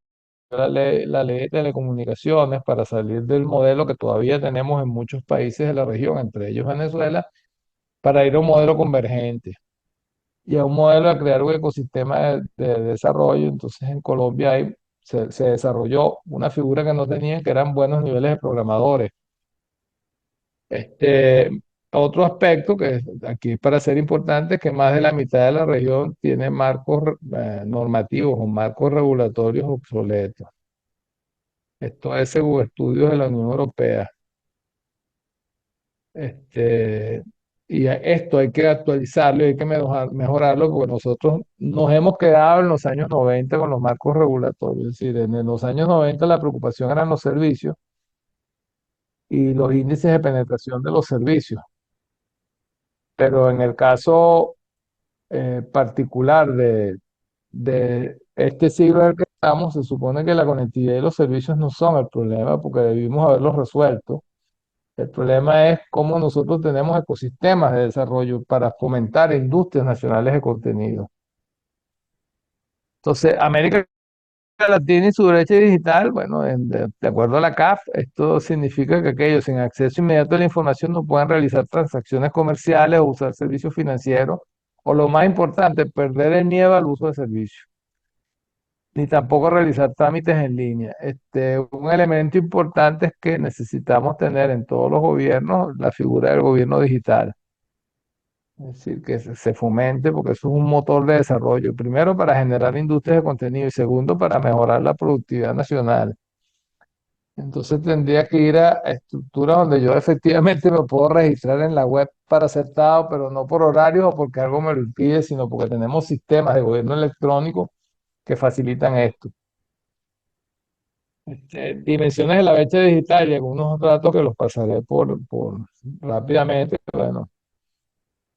la ley de telecomunicaciones para salir del modelo que todavía tenemos en muchos países de la región, entre ellos Venezuela, para ir a un modelo convergente y a un modelo de crear un ecosistema de desarrollo. Entonces en Colombia se desarrolló una figura que no tenían, que eran buenos niveles de programadores. Este, Otro aspecto que aquí para ser importante es que más de la mitad de la región tiene marcos normativos o marcos regulatorios obsoletos. Esto es según estudios de la Unión Europea. Este, Y esto hay que actualizarlo y hay que mejorarlo porque nosotros nos hemos quedado en los años 90 con los marcos regulatorios. Es decir, en los años 90 la preocupación eran los servicios y los índices de penetración de los servicios. Pero en el caso particular de este siglo en el que estamos, se supone que la conectividad y los servicios no son el problema porque debimos haberlos resuelto. El problema es cómo nosotros tenemos ecosistemas de desarrollo para fomentar industrias nacionales de contenido. Entonces, América Latina y su brecha digital, bueno, de acuerdo a la CAF, esto significa que aquellos sin acceso inmediato a la información no pueden realizar transacciones comerciales o usar servicios financieros, o lo más importante, perder el miedo al uso de servicios, ni tampoco realizar trámites en línea. Un elemento importante es que necesitamos tener en todos los gobiernos la figura del gobierno digital. Es decir, que se fomente, porque eso es un motor de desarrollo. Primero, para generar industrias de contenido y segundo, para mejorar la productividad nacional. Entonces tendría que ir a estructuras donde yo efectivamente me puedo registrar en la web para aceptado, pero no por horarios o porque algo me lo impide, sino porque tenemos sistemas de gobierno electrónico que facilitan esto. Dimensiones de la brecha digital y algunos datos que los pasaré por rápidamente. Bueno,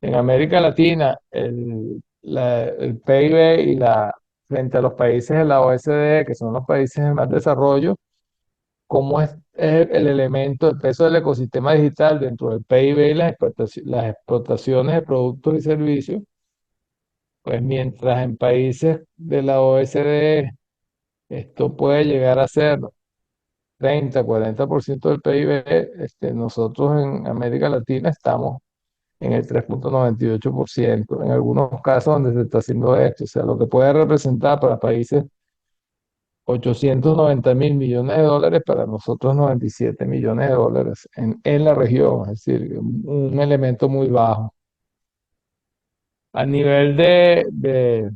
en América Latina, el PIB frente a los países de la OECD, que son los países de más desarrollo, cómo es el elemento, el peso del ecosistema digital dentro del PIB y las exportaciones de productos y servicios, pues mientras en países de la OECD esto puede llegar a ser 30-40% del PIB, nosotros en América Latina estamos en el 3,98%, en algunos casos donde se está haciendo esto, o sea, lo que puede representar para países 890.000 millones de dólares, para nosotros 97 millones de dólares en la región, es decir, un elemento muy bajo. A nivel de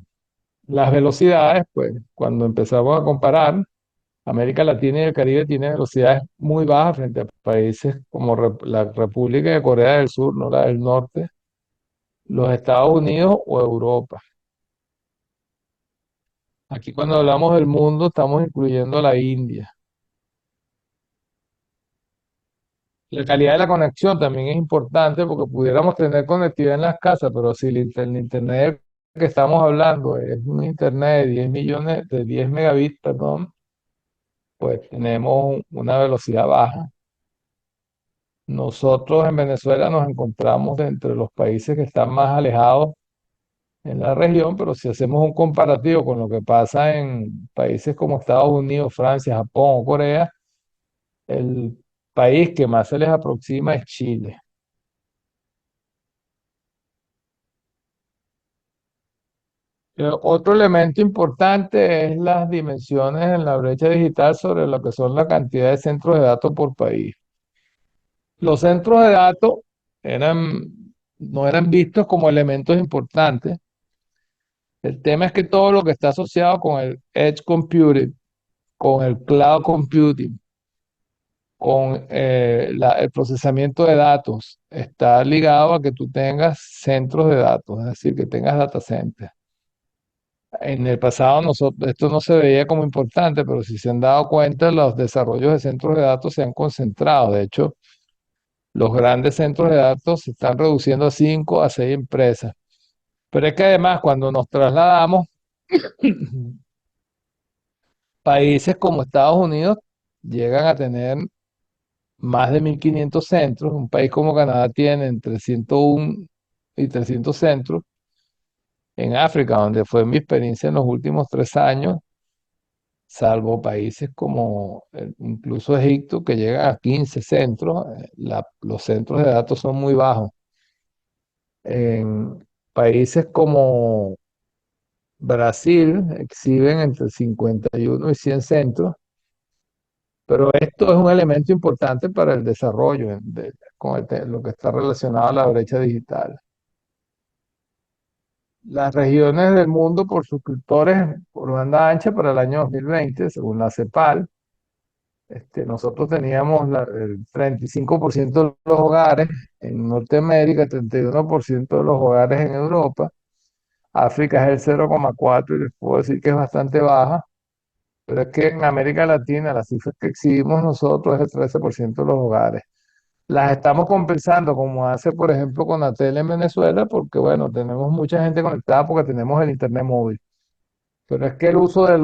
las velocidades, pues cuando empezamos a comparar, América Latina y el Caribe tienen velocidades muy bajas frente a países como la República de Corea del Sur, no la del norte, los Estados Unidos o Europa. Aquí cuando hablamos del mundo estamos incluyendo a la India. La calidad de la conexión también es importante porque pudiéramos tener conectividad en las casas, pero si el internet que estamos hablando es un internet de 10 millones, de 10 megabits, perdón, pues tenemos una velocidad baja. Nosotros en Venezuela nos encontramos entre los países que están más alejados en la región, pero si hacemos un comparativo con lo que pasa en países como Estados Unidos, Francia, Japón o Corea, el país que más se les aproxima es Chile. Otro elemento importante es las dimensiones en la brecha digital sobre lo que son la cantidad de centros de datos por país. Los centros de datos no eran vistos como elementos importantes. El tema es que todo lo que está asociado con el edge computing, con el cloud computing, con el procesamiento de datos, está ligado a que tú tengas centros de datos, es decir, que tengas data centers. En el pasado esto no se veía como importante, pero si se han dado cuenta, los desarrollos de centros de datos se han concentrado. De hecho, los grandes centros de datos se están reduciendo a 5 a 6 empresas. Pero es que además, cuando nos trasladamos, países como Estados Unidos llegan a tener más de 1.500 centros. Un país como Canadá tiene entre 101 y 300 centros. En África, donde fue mi experiencia en los últimos 3 años, salvo países como incluso Egipto, que llega a 15 centros, los centros de datos son muy bajos. En países como Brasil exhiben entre 51 y 100 centros, pero esto es un elemento importante para el desarrollo con lo que está relacionado a la brecha digital. Las regiones del mundo por suscriptores por banda ancha para el año 2020, según la CEPAL, Nosotros teníamos el 35% de los hogares en Norteamérica, 31% de los hogares en Europa. África es el 0,4 y les puedo decir que es bastante baja, pero es que en América Latina las cifras que exhibimos nosotros es el 13% de los hogares. Las estamos compensando, como hace, por ejemplo, con la tele en Venezuela, porque, bueno, tenemos mucha gente conectada porque tenemos el internet móvil. Pero es que el uso del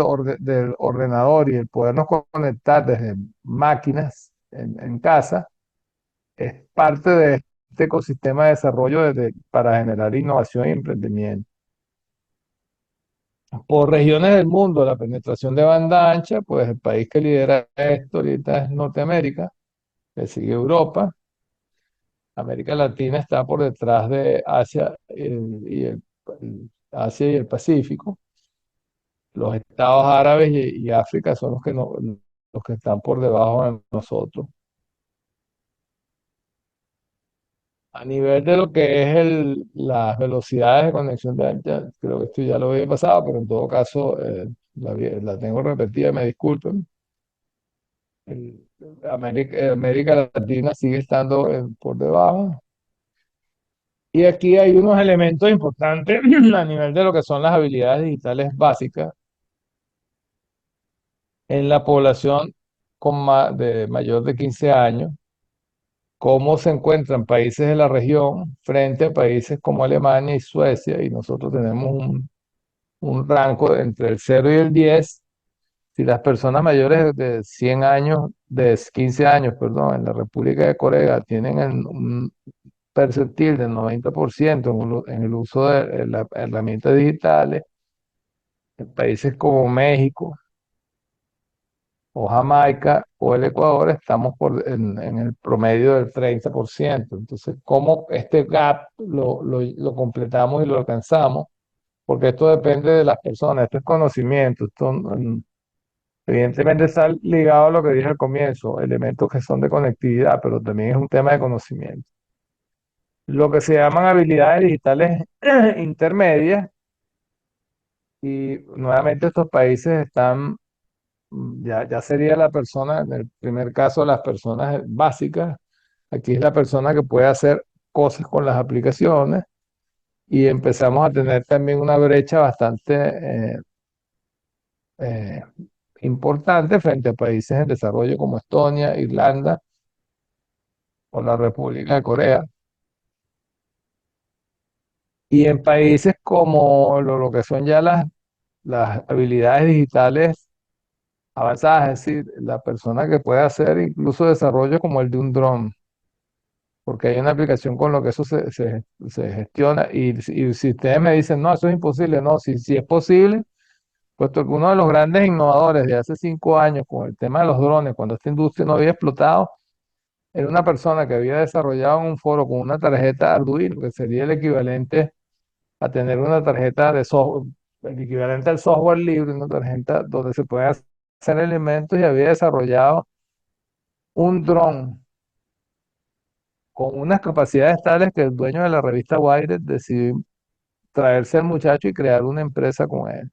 ordenador y el podernos conectar desde máquinas en casa es parte de este ecosistema de desarrollo para generar innovación y emprendimiento. Por regiones del mundo, la penetración de banda ancha, pues el país que lidera esto ahorita es Norteamérica, le sigue Europa. América Latina está por detrás de Asia Asia y el Pacífico. Los estados árabes y África son los que, no, los que están por debajo de nosotros. A nivel de lo que es las velocidades de conexión de ancha, creo que esto ya lo había pasado, pero en todo caso la tengo repetida, me disculpen. El- América Latina sigue estando por debajo. Y aquí hay unos elementos importantes a nivel de lo que son las habilidades digitales básicas en la población de mayor de 15 años, cómo se encuentran países de la región frente a países como Alemania y Suecia, y nosotros tenemos un rango entre el 0 y el 10. Si las personas mayores de 100 años, de 15 años, perdón, en la República de Corea tienen un percentil del 90% en el uso de las herramientas digitales, en países como México o Jamaica o el Ecuador estamos en el promedio del 30%. Entonces, ¿cómo este gap lo completamos y lo alcanzamos? Porque esto depende de las personas, esto es conocimiento, evidentemente está ligado a lo que dije al comienzo, elementos que son de conectividad, pero también es un tema de conocimiento. Lo que se llaman habilidades digitales intermedias, y nuevamente estos países están, ya sería la persona, en el primer caso, las personas básicas, aquí es la persona que puede hacer cosas con las aplicaciones y empezamos a tener también una brecha bastante eh, importante frente a países en desarrollo como Estonia, Irlanda o la República de Corea. Y en países como lo que son ya las habilidades digitales avanzadas, es decir, la persona que puede hacer incluso desarrollo como el de un dron, porque hay una aplicación con lo que eso se gestiona. Y si ustedes me dicen, no, eso es imposible, no, si es posible, puesto que uno de los grandes innovadores de hace 5 años con el tema de los drones, cuando esta industria no había explotado, era una persona que había desarrollado en un foro con una tarjeta Arduino, que sería el equivalente a tener una tarjeta de software, el equivalente al software libre, una tarjeta donde se puede hacer elementos, y había desarrollado un dron con unas capacidades tales que el dueño de la revista Wired decidió traerse al muchacho y crear una empresa con él.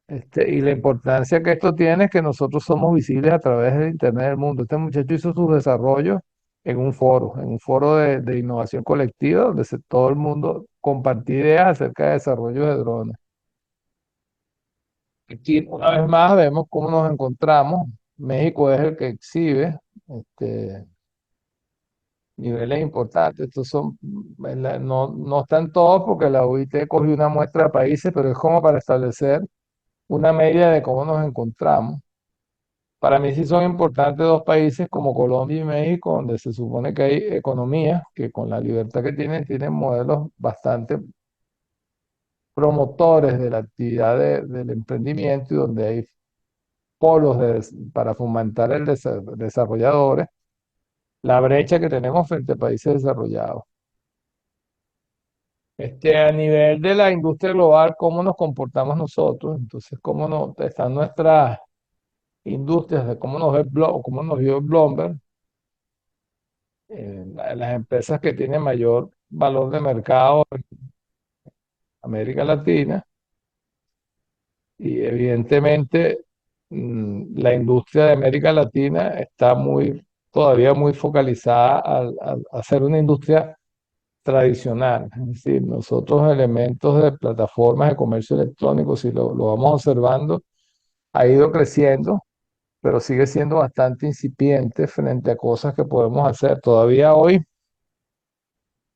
Y la importancia que esto tiene es que nosotros somos visibles a través del Internet del mundo. Este muchacho hizo sus desarrollos en un foro de innovación colectiva, donde todo el mundo compartía ideas acerca de desarrollo de drones. Aquí, una vez más, vemos cómo nos encontramos. México es el que exhibe este, niveles importantes. Estos son, no están todos porque la OIT cogió una muestra de países, pero es como para establecer una media de cómo nos encontramos. Para mí sí son importantes dos países como Colombia y México, donde se supone que hay economías que con la libertad que tienen modelos bastante promotores de la actividad del emprendimiento, y donde hay polos para fomentar desarrolladores, la brecha que tenemos frente a países desarrollados. A nivel de la industria global, ¿cómo nos comportamos nosotros? Entonces, ¿cómo están nuestras industrias? De ¿Cómo nos ve cómo nos vio Bloomberg? Las empresas que tienen mayor valor de mercado en América Latina, y evidentemente la industria de América Latina está todavía muy focalizada a ser una industria tradicional. Es decir, nosotros elementos de plataformas de comercio electrónico, si lo vamos observando, ha ido creciendo, pero sigue siendo bastante incipiente frente a cosas que podemos hacer. Todavía hoy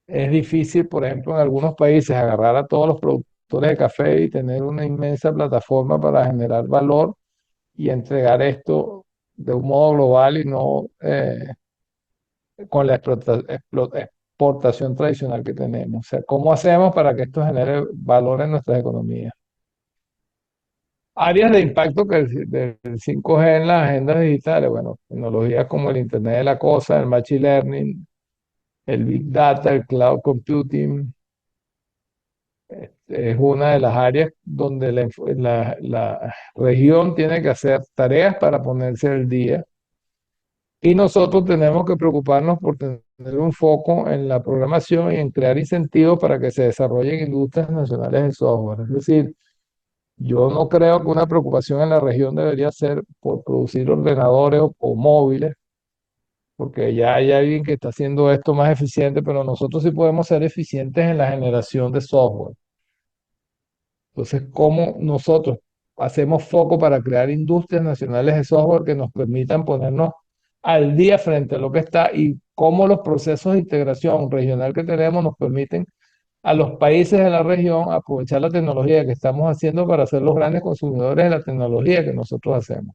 es difícil, por ejemplo, en algunos países agarrar a todos los productores de café y tener una inmensa plataforma para generar valor y entregar esto de un modo global y no con la exportación tradicional que tenemos. O sea, ¿cómo hacemos para que esto genere valor en nuestras economías? Áreas de impacto del 5G en las agendas digitales, bueno, tecnologías como el Internet de la Cosa, el Machine Learning, el Big Data, el Cloud Computing, es una de las áreas donde la región tiene que hacer tareas para ponerse al día. Y nosotros tenemos que preocuparnos por tener un foco en la programación y en crear incentivos para que se desarrollen industrias nacionales de software. Es decir, yo no creo que una preocupación en la región debería ser por producir ordenadores o móviles, porque ya hay alguien que está haciendo esto más eficiente, pero nosotros sí podemos ser eficientes en la generación de software. Entonces, ¿cómo nosotros hacemos foco para crear industrias nacionales de software que nos permitan ponernos al día frente a lo que está y cómo los procesos de integración regional que tenemos nos permiten a los países de la región aprovechar la tecnología que estamos haciendo para ser los grandes consumidores de la tecnología que nosotros hacemos?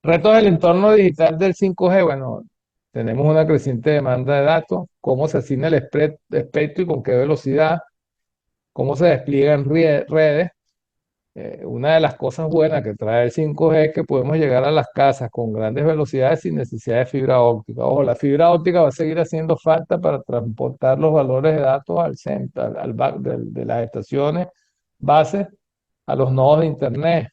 Retos del entorno digital del 5G, bueno, tenemos una creciente demanda de datos, cómo se asigna el espectro y con qué velocidad, cómo se despliegan redes. Una de las cosas buenas que trae el 5G es que podemos llegar a las casas con grandes velocidades sin necesidad de fibra óptica. Ojo, la fibra óptica va a seguir haciendo falta para transportar los valores de datos al centro, de las estaciones bases a los nodos de Internet.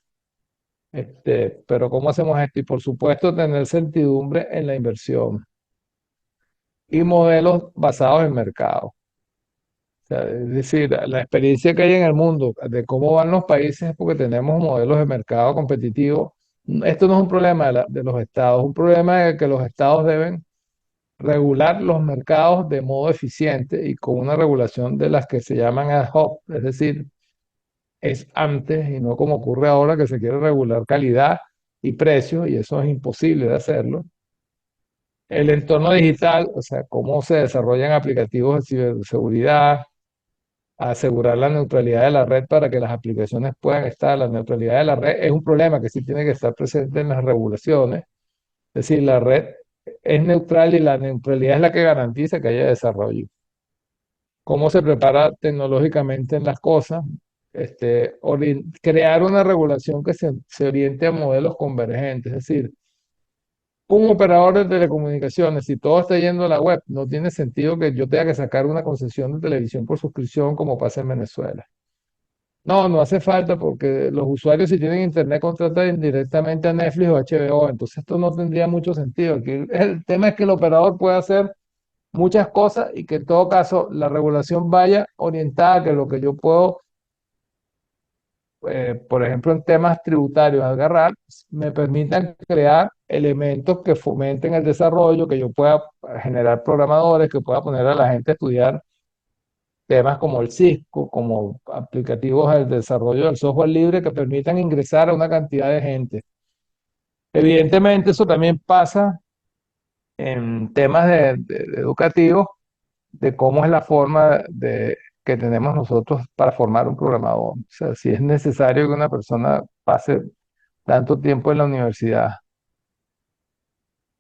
Pero ¿cómo hacemos esto? Y por supuesto, tener certidumbre en la inversión y modelos basados en mercado. O sea, es decir, la experiencia que hay en el mundo de cómo van los países es porque tenemos modelos de mercado competitivos. Esto no es un problema de los estados, es un problema de que los estados deben regular los mercados de modo eficiente y con una regulación de las que se llaman ad hoc, es decir, es antes y no como ocurre ahora que se quiere regular calidad y precio y eso es imposible de hacerlo. El entorno digital, o sea, cómo se desarrollan aplicativos de ciberseguridad, asegurar la neutralidad de la red para que las aplicaciones puedan estar. La neutralidad de la red es un problema que sí tiene que estar presente en las regulaciones. Es decir, la red es neutral y la neutralidad es la que garantiza que haya desarrollo. ¿Cómo se prepara tecnológicamente en las cosas? Crear una regulación que se oriente a modelos convergentes. Es decir, un operador de telecomunicaciones, si todo está yendo a la web, no tiene sentido que yo tenga que sacar una concesión de televisión por suscripción como pasa en Venezuela. No, no hace falta porque los usuarios si tienen internet contratan directamente a Netflix o HBO, entonces esto no tendría mucho sentido. Aquí el tema es que el operador puede hacer muchas cosas y que en todo caso la regulación vaya orientada a que lo que yo puedo, por ejemplo, en temas tributarios, agarrar, me permitan crear elementos que fomenten el desarrollo, que yo pueda generar programadores, que pueda poner a la gente a estudiar temas como el Cisco, como aplicativos del desarrollo del software libre que permitan ingresar a una cantidad de gente. Evidentemente, eso también pasa en temas de educativos, de cómo es la forma que tenemos nosotros para formar un programador. O sea, si es necesario que una persona pase tanto tiempo en la universidad.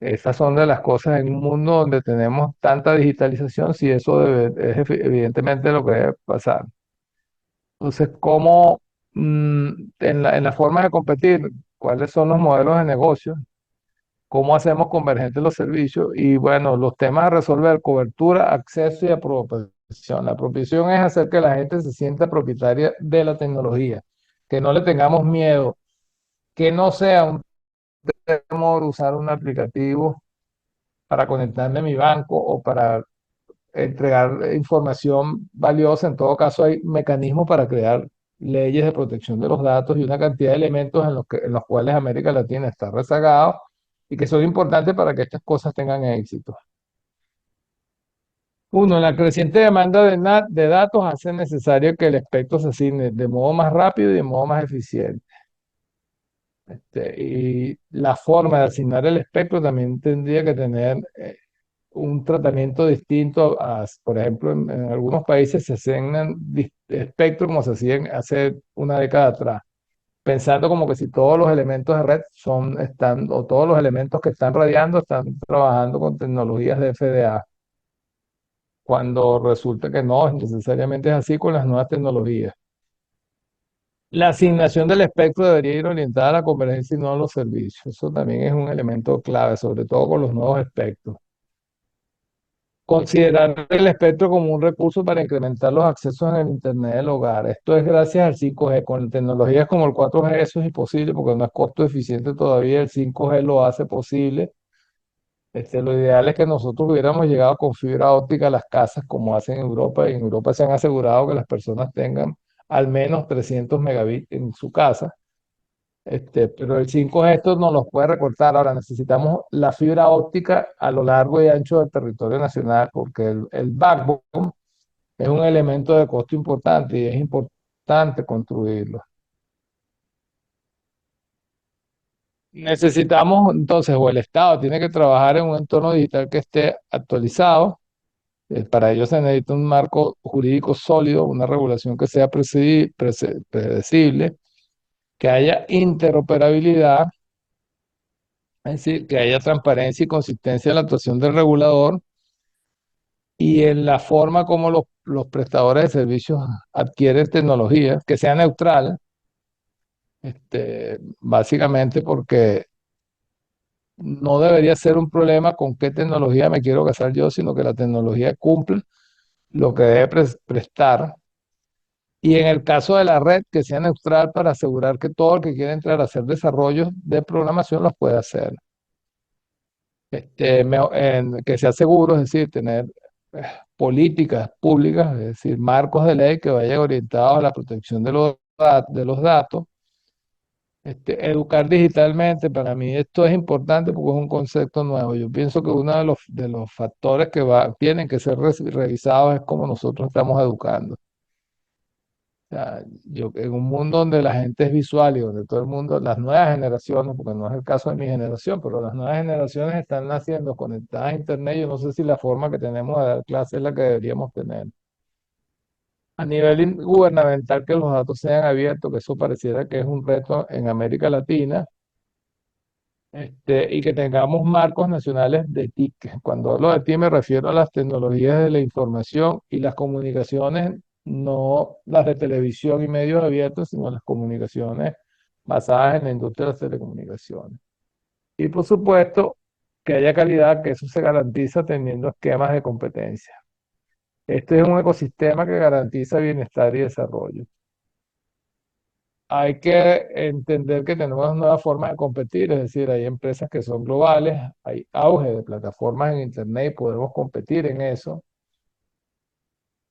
Estas son de las cosas en un mundo donde tenemos tanta digitalización, si eso es evidentemente lo que debe pasar. Entonces, ¿cómo en la forma de competir, cuáles son los modelos de negocio? ¿Cómo hacemos convergentes los servicios? Y bueno, los temas a resolver, cobertura, acceso y apropiación. La apropiación es hacer que la gente se sienta propietaria de la tecnología, que no le tengamos miedo, que no sea un temor usar un aplicativo para conectarme a mi banco o para entregar información valiosa. En todo caso, hay mecanismos para crear leyes de protección de los datos y una cantidad de elementos en los cuales América Latina está rezagado y que son importantes para que estas cosas tengan éxito. Uno, la creciente demanda de datos hace necesario que el espectro se asigne de modo más rápido y de modo más eficiente. Y la forma de asignar el espectro también tendría que tener un tratamiento distinto por ejemplo, en algunos países se asignan espectro como se hacían hace una década atrás, pensando como que si todos los elementos de red o todos los elementos que están radiando están trabajando con tecnologías de FDA, cuando resulta que no necesariamente es así con las nuevas tecnologías. La asignación del espectro debería ir orientada a la convergencia y no a los servicios. Eso también es un elemento clave, sobre todo con los nuevos espectros. Considerar el espectro como un recurso para incrementar los accesos en el Internet del hogar. Esto es gracias al 5G. Con tecnologías como el 4G eso es imposible porque no es costo eficiente todavía. El 5G lo hace posible. Lo ideal es que nosotros hubiéramos llegado con fibra óptica a las casas como hacen en Europa. Y en Europa se han asegurado que las personas tengan al menos 300 megabits en su casa. Pero el 5G esto nos los puede recortar. Ahora necesitamos la fibra óptica a lo largo y ancho del territorio nacional, porque el backbone es un elemento de costo importante y es importante construirlo. Necesitamos entonces, o el Estado tiene que trabajar en un entorno digital que esté actualizado. Para ello se necesita un marco jurídico sólido, una regulación que sea predecible, que haya interoperabilidad. Es decir, que haya transparencia y consistencia en la actuación del regulador y en la forma como los prestadores de servicios adquieren tecnología, que sea neutral, básicamente porque no debería ser un problema con qué tecnología me quiero casar yo, sino que la tecnología cumple lo que debe prestar. Y en el caso de la red, que sea neutral para asegurar que todo el que quiera entrar a hacer desarrollos de programación los pueda hacer. Que sea seguro, es decir, tener eh, políticas públicas, es decir, marcos de ley que vayan orientados a la protección de los datos. Educar digitalmente, para mí esto es importante porque es un concepto nuevo. Yo pienso que uno de los factores que tienen que ser revisados es cómo nosotros estamos educando. O sea, en un mundo donde la gente es visual y donde todo el mundo, las nuevas generaciones, porque no es el caso de mi generación, pero las nuevas generaciones están naciendo conectadas a Internet. Yo no sé si la forma que tenemos de dar clases es la que deberíamos tener. A nivel gubernamental, que los datos sean abiertos, que eso pareciera que es un reto en América Latina, y que tengamos marcos nacionales de TIC. Cuando hablo de TIC me refiero a las tecnologías de la información y las comunicaciones, no las de televisión y medios abiertos, sino las comunicaciones basadas en la industria de las telecomunicaciones. Y por supuesto, que haya calidad, que eso se garantiza teniendo esquemas de competencia. Este es un ecosistema que garantiza bienestar y desarrollo. Hay que entender que tenemos nuevas formas de competir, es decir, hay empresas que son globales, hay auge de plataformas en Internet y podemos competir en eso.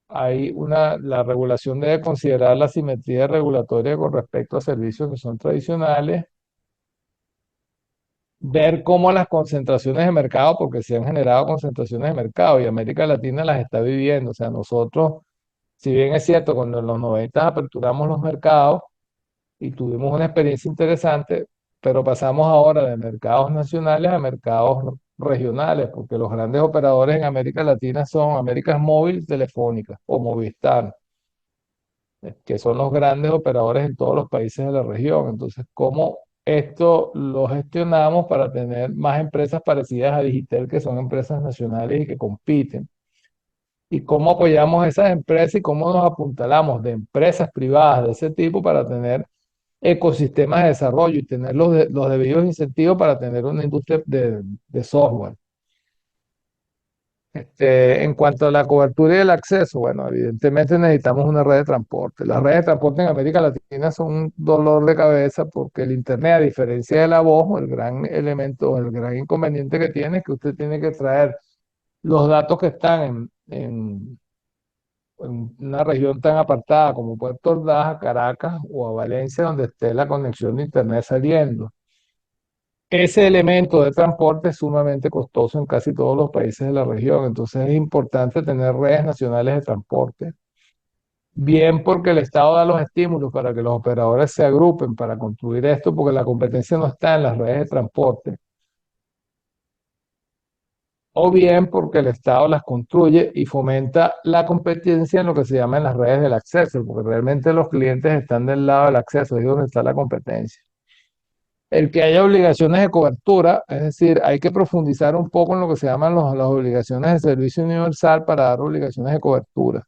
La regulación debe considerar la simetría regulatoria con respecto a servicios que son tradicionales, ver cómo las concentraciones de mercado, porque se han generado concentraciones de mercado y América Latina las está viviendo. O sea, nosotros, si bien es cierto, cuando en los 90 aperturamos los mercados, y tuvimos una experiencia interesante, pero pasamos ahora de mercados nacionales a mercados regionales, porque los grandes operadores en América Latina son Américas Móvil, Telefónica o Movistar, que son los grandes operadores en todos los países de la región. Entonces, ¿cómo esto lo gestionamos para tener más empresas parecidas a Digitel, que son empresas nacionales y que compiten? ¿Y cómo apoyamos a esas empresas y cómo nos apuntalamos de empresas privadas de ese tipo para tener ecosistemas de desarrollo y tener los debidos incentivos para tener una industria de software? En cuanto a la cobertura y el acceso, bueno, evidentemente necesitamos una red de transporte. Las redes de transporte en América Latina son un dolor de cabeza porque el Internet, a diferencia de la voz, el gran elemento, el gran inconveniente que tiene es que usted tiene que traer los datos que están en una región tan apartada como Puerto Ordaz, a Caracas o a Valencia, donde esté la conexión de Internet saliendo. Ese elemento de transporte es sumamente costoso en casi todos los países de la región, entonces es importante tener redes nacionales de transporte. Bien porque el Estado da los estímulos para que los operadores se agrupen para construir esto, porque la competencia no está en las redes de transporte, o bien porque el Estado las construye y fomenta la competencia en lo que se llama en las redes del acceso, porque realmente los clientes están del lado del acceso, ahí es donde está la competencia. El que haya obligaciones de cobertura, es decir, hay que profundizar un poco en lo que se llaman las obligaciones de servicio universal para dar obligaciones de cobertura,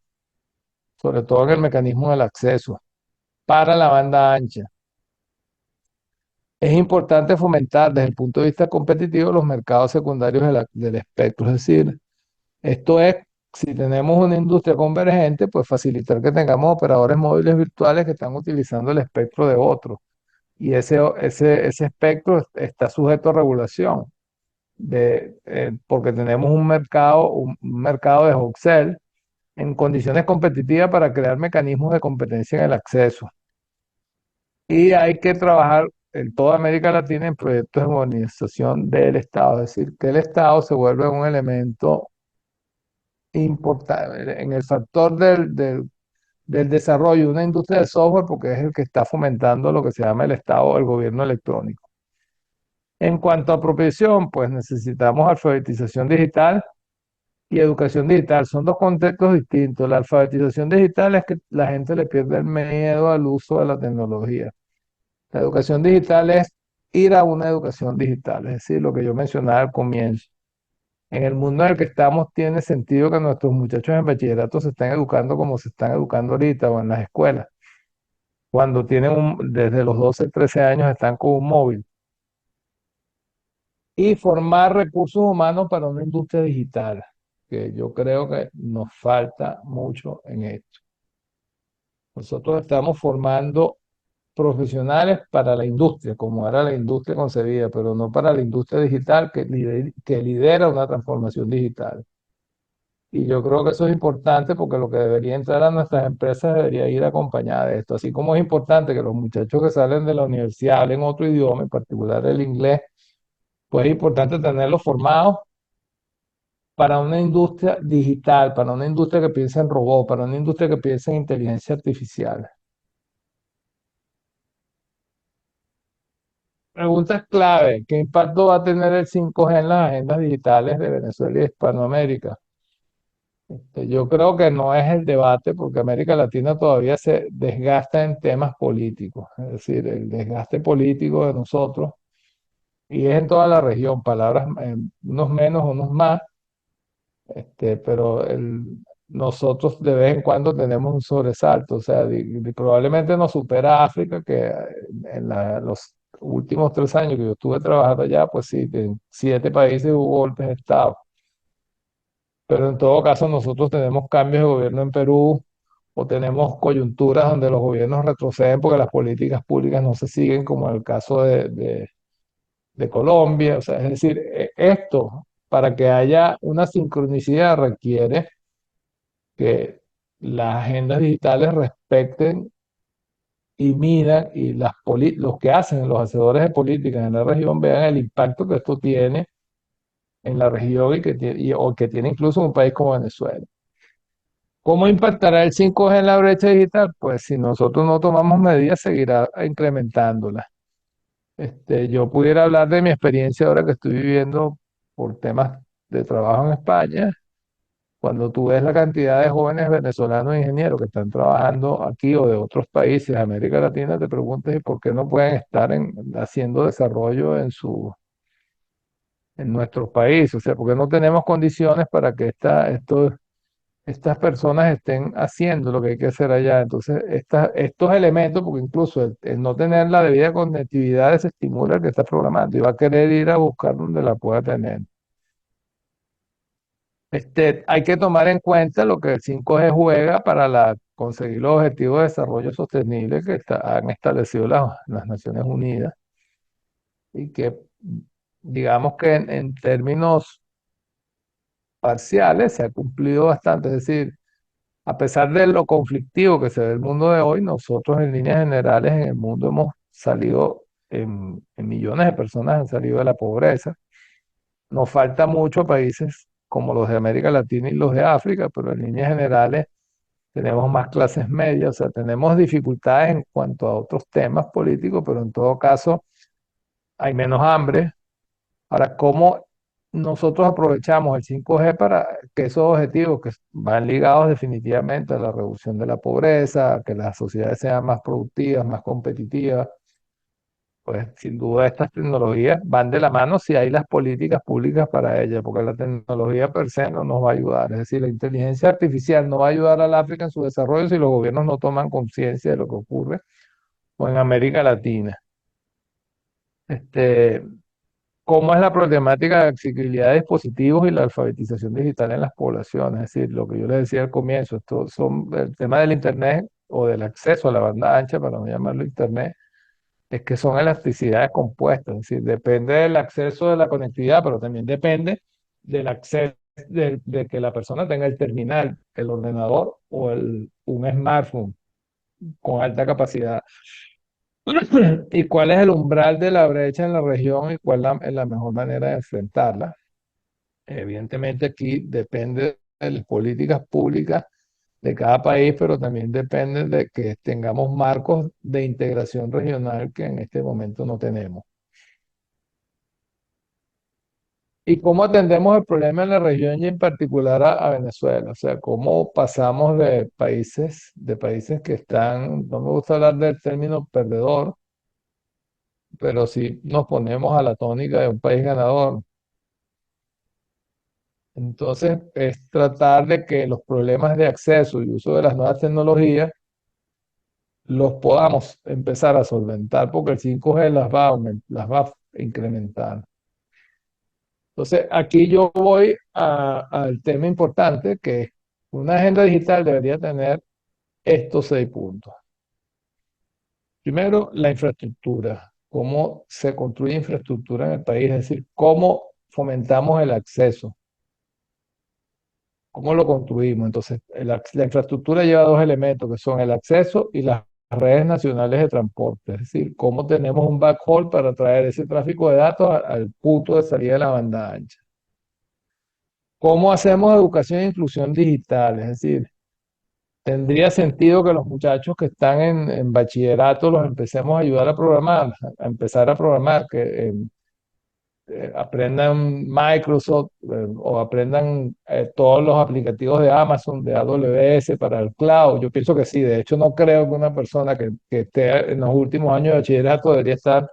sobre todo en el mecanismo del acceso para la banda ancha. Es importante fomentar desde el punto de vista competitivo los mercados secundarios del espectro, es decir, esto es, si tenemos una industria convergente, pues facilitar que tengamos operadores móviles virtuales que están utilizando el espectro de otros. Y ese espectro está sujeto a regulación, porque tenemos un mercado de wholesale en condiciones competitivas para crear mecanismos de competencia en el acceso. Y hay que trabajar en toda América Latina en proyectos de modernización del Estado, es decir, que el Estado se vuelve un elemento importante en el factor del desarrollo de una industria de software, porque es el que está fomentando lo que se llama el Estado o el gobierno electrónico. En cuanto a apropiación, pues necesitamos alfabetización digital y educación digital. Son dos contextos distintos. La alfabetización digital es que la gente le pierde el miedo al uso de la tecnología. La educación digital es ir a una educación digital, es decir, lo que yo mencionaba al comienzo. En el mundo en el que estamos tiene sentido que nuestros muchachos en bachillerato se estén educando como se están educando ahorita o en las escuelas. Cuando desde los 12, 13 años están con un móvil. Y formar recursos humanos para una industria digital, que yo creo que nos falta mucho en esto. Nosotros estamos formando profesionales para la industria, como era la industria concebida, pero no para la industria digital que lidera una transformación digital. Y yo creo que eso es importante porque lo que debería entrar a nuestras empresas debería ir acompañado de esto. Así como es importante que los muchachos que salen de la universidad hablen otro idioma, en particular el inglés, pues es importante tenerlos formados para una industria digital, para una industria que piensa en robots, para una industria que piensa en inteligencia artificial. Preguntas clave. ¿Qué impacto va a tener el 5G en las agendas digitales de Venezuela y Hispanoamérica? Yo creo que no es el debate porque América Latina todavía se desgasta en temas políticos, es decir, el desgaste político de nosotros, y es en toda la región, palabras, unos menos, unos más, pero nosotros de vez en cuando tenemos un sobresalto, o sea, probablemente nos supera África, que en los últimos 3 años que yo estuve trabajando allá, pues sí, en 7 países hubo golpes de Estado. Pero en todo caso, nosotros tenemos cambios de gobierno en Perú o tenemos coyunturas donde los gobiernos retroceden porque las políticas públicas no se siguen, como en el caso de Colombia. O sea, es decir, esto, para que haya una sincronicidad, requiere que las agendas digitales respeten y midan y los que hacen, los hacedores de políticas en la región, vean el impacto que esto tiene en la región o que tiene incluso en un país como Venezuela. ¿Cómo impactará el 5G en la brecha digital? Pues si nosotros no tomamos medidas, seguirá incrementándola. Yo pudiera hablar de mi experiencia ahora que estoy viviendo por temas de trabajo en España. Cuando tú ves la cantidad de jóvenes venezolanos ingenieros que están trabajando aquí o de otros países de América Latina, te preguntas ¿y por qué no pueden estar haciendo desarrollo en nuestros países? O sea, ¿por qué no tenemos condiciones para que estas personas estén haciendo lo que hay que hacer allá? Entonces, estos elementos, porque incluso el no tener la debida conectividad desestimula al que está programando y va a querer ir a buscar donde la pueda tener. Hay que tomar en cuenta lo que el 5G juega para conseguir los objetivos de desarrollo sostenible que han establecido las Naciones Unidas y que, digamos que en términos parciales se ha cumplido bastante. Es decir, a pesar de lo conflictivo que se ve el mundo de hoy, nosotros en líneas generales en el mundo hemos salido, en millones de personas han salido de la pobreza. Nos falta mucho a países como los de América Latina y los de África, pero en líneas generales tenemos más clases medias, o sea, tenemos dificultades en cuanto a otros temas políticos, pero en todo caso hay menos hambre. Ahora, ¿cómo nosotros aprovechamos el 5G para que esos objetivos que van ligados definitivamente a la reducción de la pobreza, a que las sociedades sean más productivas, más competitivas? Pues sin duda estas tecnologías van de la mano si hay las políticas públicas para ellas, porque la tecnología per se no nos va a ayudar. Es decir, la inteligencia artificial no va a ayudar al África en su desarrollo si los gobiernos no toman conciencia de lo que ocurre o en América Latina. Este, ¿Cómo es la problemática de accesibilidad de dispositivos y la alfabetización digital en las poblaciones? Es decir, lo que yo les decía al comienzo, esto son el tema del Internet o del acceso a la banda ancha, para no llamarlo Internet, es que son elasticidades compuestas, es decir, depende del acceso de la conectividad, pero también depende del acceso de que la persona tenga el terminal, el ordenador o un smartphone con alta capacidad. ¿Y cuál es el umbral de la brecha en la región y cuál es la mejor manera de enfrentarla? Evidentemente aquí depende de las políticas públicas de cada país, pero también depende de que tengamos marcos de integración regional que en este momento no tenemos. ¿Y cómo atendemos el problema en la región y en particular a Venezuela? O sea, ¿cómo pasamos de países que están, no me gusta hablar del término perdedor, pero si nos ponemos a la tónica de un país ganador? Entonces, es tratar de que los problemas de acceso y uso de las nuevas tecnologías los podamos empezar a solventar, porque el 5G las va a incrementar. Entonces, aquí yo voy al tema importante, que es una agenda digital debería tener estos 6 puntos. Primero, la infraestructura. ¿Cómo se construye infraestructura en el país? Es decir, cómo fomentamos el acceso. ¿Cómo lo construimos? Entonces, la infraestructura lleva dos elementos, que son el acceso y las redes nacionales de transporte. Es decir, cómo tenemos un backhaul para traer ese tráfico de datos al punto de salida de la banda ancha. ¿Cómo hacemos educación e inclusión digital? Es decir, tendría sentido que los muchachos que están en bachillerato los empecemos a ayudar a programar, a empezar a programar, que aprendan Microsoft o aprendan todos los aplicativos de Amazon, de AWS para el cloud. Yo pienso que sí. De hecho, no creo que una persona que esté en los últimos años de bachillerato debería estar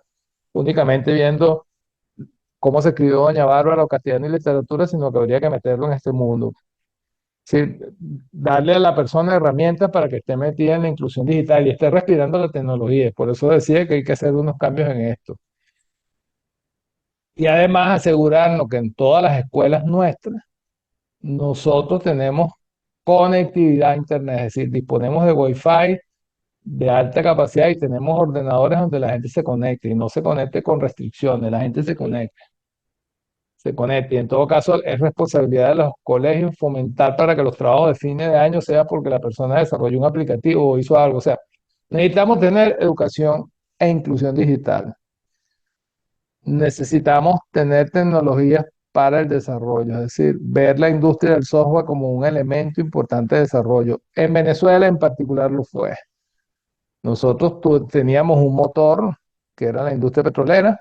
únicamente viendo cómo se escribió Doña Bárbara o castellano y literatura, sino que habría que meterlo en este mundo. Sí, darle a la persona herramientas para que esté metida en la inclusión digital y esté respirando la tecnología. Por eso decía que hay que hacer unos cambios en esto. Y además asegurarnos que en todas las escuelas nuestras nosotros tenemos conectividad a Internet, es decir, disponemos de Wi-Fi de alta capacidad y tenemos ordenadores donde la gente se conecte y no se conecte con restricciones, la gente se conecte. Y en todo caso, es responsabilidad de los colegios fomentar para que los trabajos de fin de año sea porque la persona desarrolló un aplicativo o hizo algo. O sea, necesitamos tener educación e inclusión digital. Necesitamos tener tecnologías para el desarrollo, es decir, ver la industria del software como un elemento importante de desarrollo. En Venezuela en particular lo fue. Nosotros teníamos un motor que era la industria petrolera.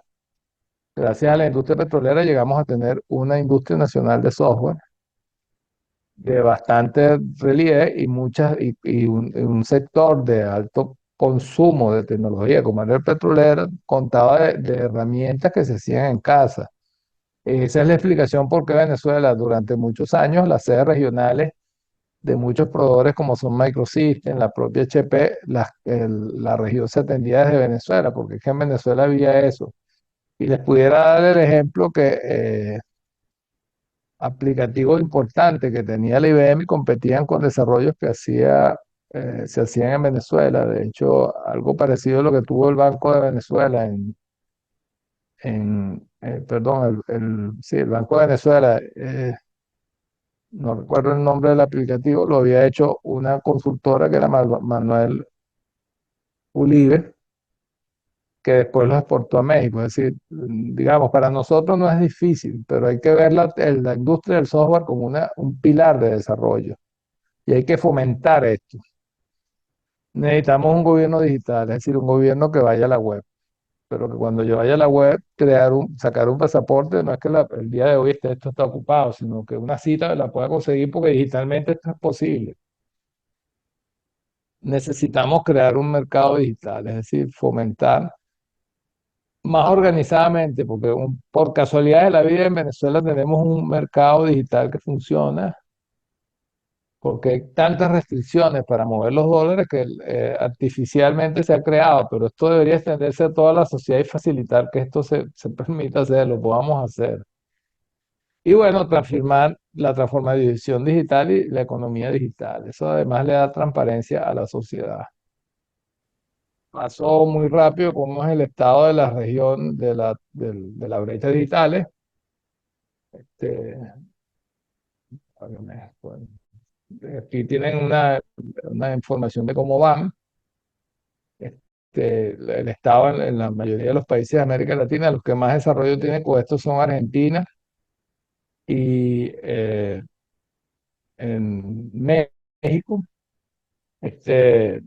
Gracias a la industria petrolera llegamos a tener una industria nacional de software de bastante relieve y un sector de alto consumo de tecnología como era el petrolero, contaba de herramientas que se hacían en casa. Esa es la explicación por qué Venezuela durante muchos años las sedes regionales de muchos proveedores como son Microsystem, la propia HP, la región se atendía desde Venezuela, porque es que en Venezuela había eso. Y les pudiera dar el ejemplo que aplicativos importantes que tenía la IBM y competían con desarrollos que se hacían en Venezuela. De hecho, algo parecido a lo que tuvo el Banco de Venezuela perdón, sí, el Banco de Venezuela. no recuerdo el nombre del aplicativo, lo había hecho una consultora que era Manuel Uribe, que después lo exportó a México. Es decir, digamos, para nosotros no es difícil, pero hay que ver la industria del software como un pilar de desarrollo y hay que fomentar esto. Necesitamos un gobierno digital, es decir, un gobierno que vaya a la web, pero que cuando yo vaya a la web, sacar un pasaporte, no es que el día de hoy esto está ocupado, sino que una cita la pueda conseguir porque digitalmente esto es posible. Necesitamos crear un mercado digital, es decir, fomentar más organizadamente, porque por casualidad de la vida en Venezuela tenemos un mercado digital que funciona, porque hay tantas restricciones para mover los dólares que artificialmente se ha creado, pero esto debería extenderse a toda la sociedad y facilitar que esto se permita hacer, lo podamos hacer. Y bueno, transformar la transformación digital y la economía digital. Eso además le da transparencia a la sociedad. Pasó muy rápido cómo es el estado de la región de la brecha digitales. Este, bueno, aquí tienen una información de cómo van. El estado en la mayoría de los países de América Latina, los que más desarrollo tienen con esto son Argentina y en México. Este,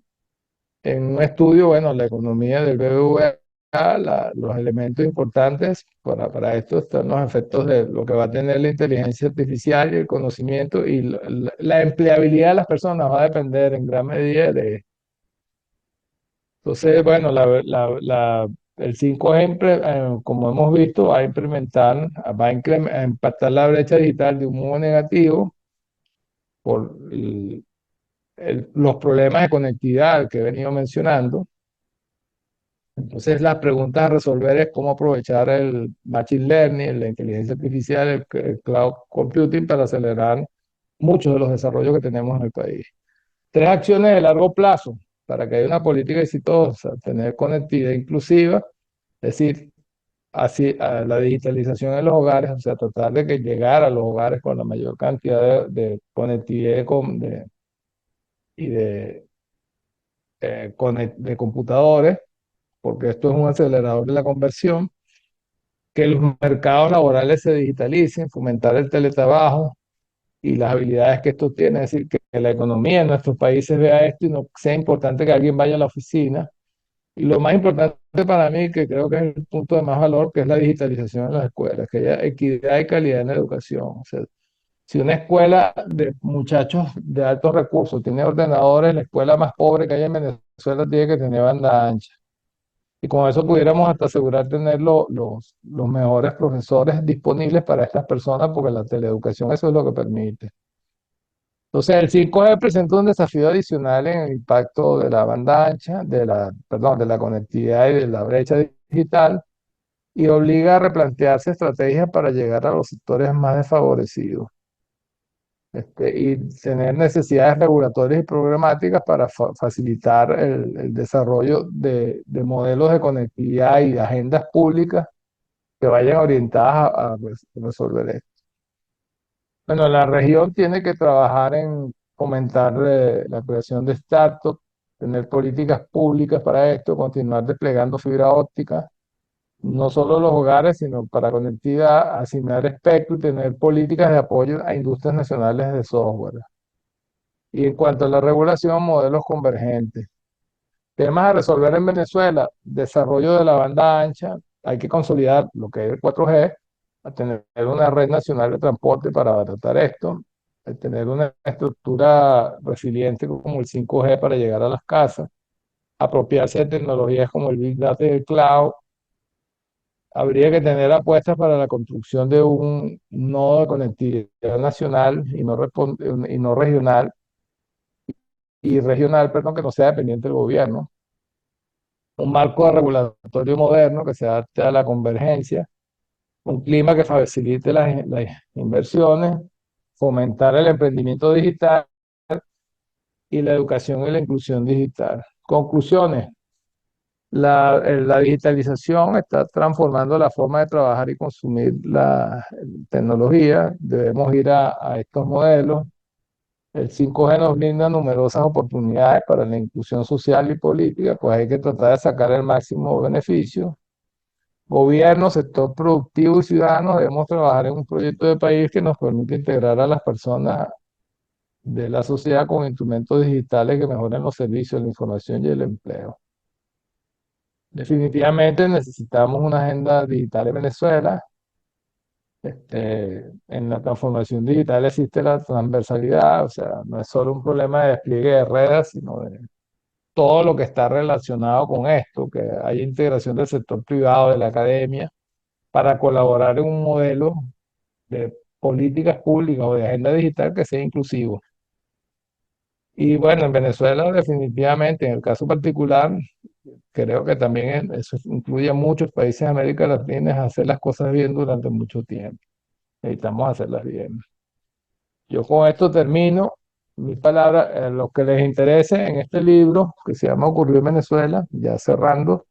En un estudio, bueno, la economía del BBVA, los elementos importantes para esto están los efectos de lo que va a tener la inteligencia artificial y el conocimiento y la empleabilidad de las personas va a depender en gran medida de... Entonces, bueno, el 5G, como hemos visto, va a impactar la brecha digital de un modo negativo por los problemas de conectividad que he venido mencionando. Entonces, las preguntas a resolver es cómo aprovechar el machine learning, la inteligencia artificial, el cloud computing para acelerar muchos de los desarrollos que tenemos en el país. Tres acciones de largo plazo para que haya una política exitosa: tener conectividad inclusiva, es decir, así, a la digitalización en los hogares, o sea, tratar de que llegar a los hogares con la mayor cantidad de conectividad y de computadores, porque esto es un acelerador de la conversión, que los mercados laborales se digitalicen, fomentar el teletrabajo y las habilidades que esto tiene, es decir, que la economía en nuestros países vea esto y no sea importante que alguien vaya a la oficina. Y lo más importante para mí, que creo que es el punto de más valor, que es la digitalización en las escuelas, que haya equidad y calidad en la educación. O sea, si una escuela de muchachos de altos recursos tiene ordenadores, la escuela más pobre que hay en Venezuela tiene que tener banda ancha. Y con eso pudiéramos hasta asegurar tener los mejores profesores disponibles para estas personas, porque la teleeducación eso es lo que permite. Entonces, el 5G presenta un desafío adicional en el impacto de la banda ancha, perdón, de la conectividad y de la brecha digital, y obliga a replantearse estrategias para llegar a los sectores más desfavorecidos. Y tener necesidades regulatorias y programáticas para facilitar el desarrollo de modelos de conectividad y de agendas públicas que vayan orientadas a resolver esto. Bueno, la región tiene que trabajar en fomentar la creación de startups, tener políticas públicas para esto, continuar desplegando fibra óptica, no solo los hogares, sino para conectividad, asignar espectro y tener políticas de apoyo a industrias nacionales de software. Y en cuanto a la regulación, modelos convergentes. Temas a resolver en Venezuela: desarrollo de la banda ancha, hay que consolidar lo que es el 4G, a tener una red nacional de transporte para tratar esto, a tener una estructura resiliente como el 5G para llegar a las casas, apropiarse de tecnologías como el Big Data y el Cloud. Habría que tener apuestas para la construcción de un nodo de conectividad nacional y no regional, perdón, que no sea dependiente del gobierno, un marco regulatorio moderno que se adapte a la convergencia, un clima que facilite las inversiones, fomentar el emprendimiento digital y la educación y la inclusión digital. Conclusiones: La digitalización está transformando la forma de trabajar y consumir la tecnología. Debemos ir a estos modelos. El 5G nos brinda numerosas oportunidades para la inclusión social y política, pues hay que tratar de sacar el máximo beneficio. Gobierno, sector productivo y ciudadanos debemos trabajar en un proyecto de país que nos permita integrar a las personas de la sociedad con instrumentos digitales que mejoren los servicios, la información y el empleo. Definitivamente necesitamos una agenda digital en Venezuela. En la transformación digital existe la transversalidad, o sea, no es solo un problema de despliegue de redes, sino de todo lo que está relacionado con esto, que hay integración del sector privado, de la academia, para colaborar en un modelo de políticas públicas o de agenda digital que sea inclusivo. Y bueno, en Venezuela definitivamente, en el caso particular, creo que también eso incluye a muchos países de América Latina, hacer las cosas bien durante mucho tiempo. Necesitamos hacerlas bien. Yo con esto termino mis palabras. Lo que les interese en este libro, que se llama Ocurrió en Venezuela, ya cerrando,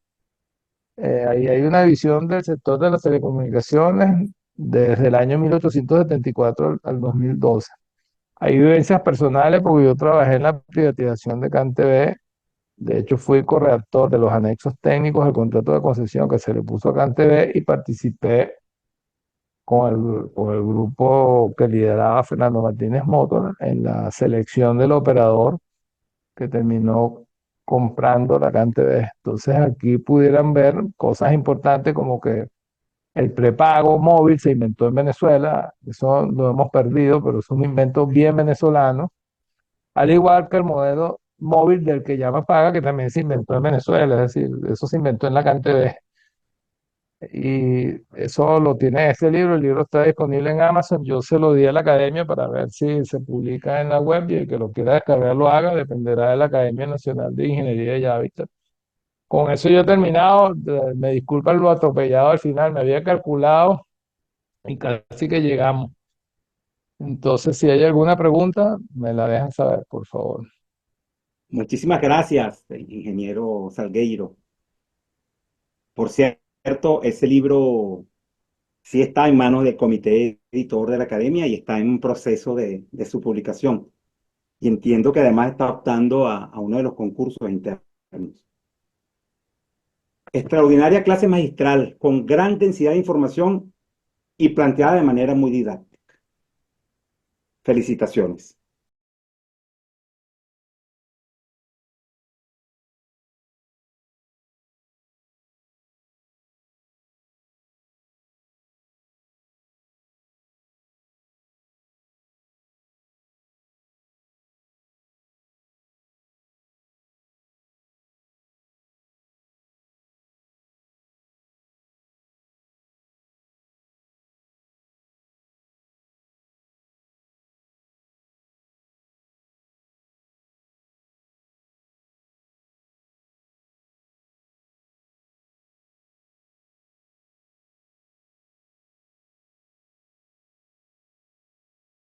ahí hay una visión del sector de las telecomunicaciones desde el año 1874 al 2012. Hay vivencias personales porque yo trabajé en la privatización de CanTV. De hecho, fui corredactor de los anexos técnicos del contrato de concesión que se le puso a CanTV y participé con el grupo que lideraba Fernando Martínez Motor en la selección del operador que terminó comprando la CanTV. Entonces aquí pudieran ver cosas importantes como que el prepago móvil se inventó en Venezuela, eso lo hemos perdido, pero es un invento bien venezolano, al igual que el modelo móvil del que llama paga, que también se inventó en Venezuela, es decir, eso se inventó en la CanTV. Y eso lo tiene este libro, el libro está disponible en Amazon, yo se lo di a la academia para ver si se publica en la web y el que lo quiera descargar lo haga, dependerá de la Academia Nacional de Ingeniería y Hábitat. Con eso yo he terminado, me disculpan lo atropellado al final, me había calculado y casi que llegamos. Entonces, si hay alguna pregunta, me la dejan saber, por favor. Muchísimas gracias, ingeniero Salgueiro. Por cierto, ese libro sí está en manos del comité editor de la academia y está en un proceso de su publicación. Y entiendo que además está optando a uno de los concursos internos. Extraordinaria clase magistral, con gran densidad de información y planteada de manera muy didáctica. Felicitaciones.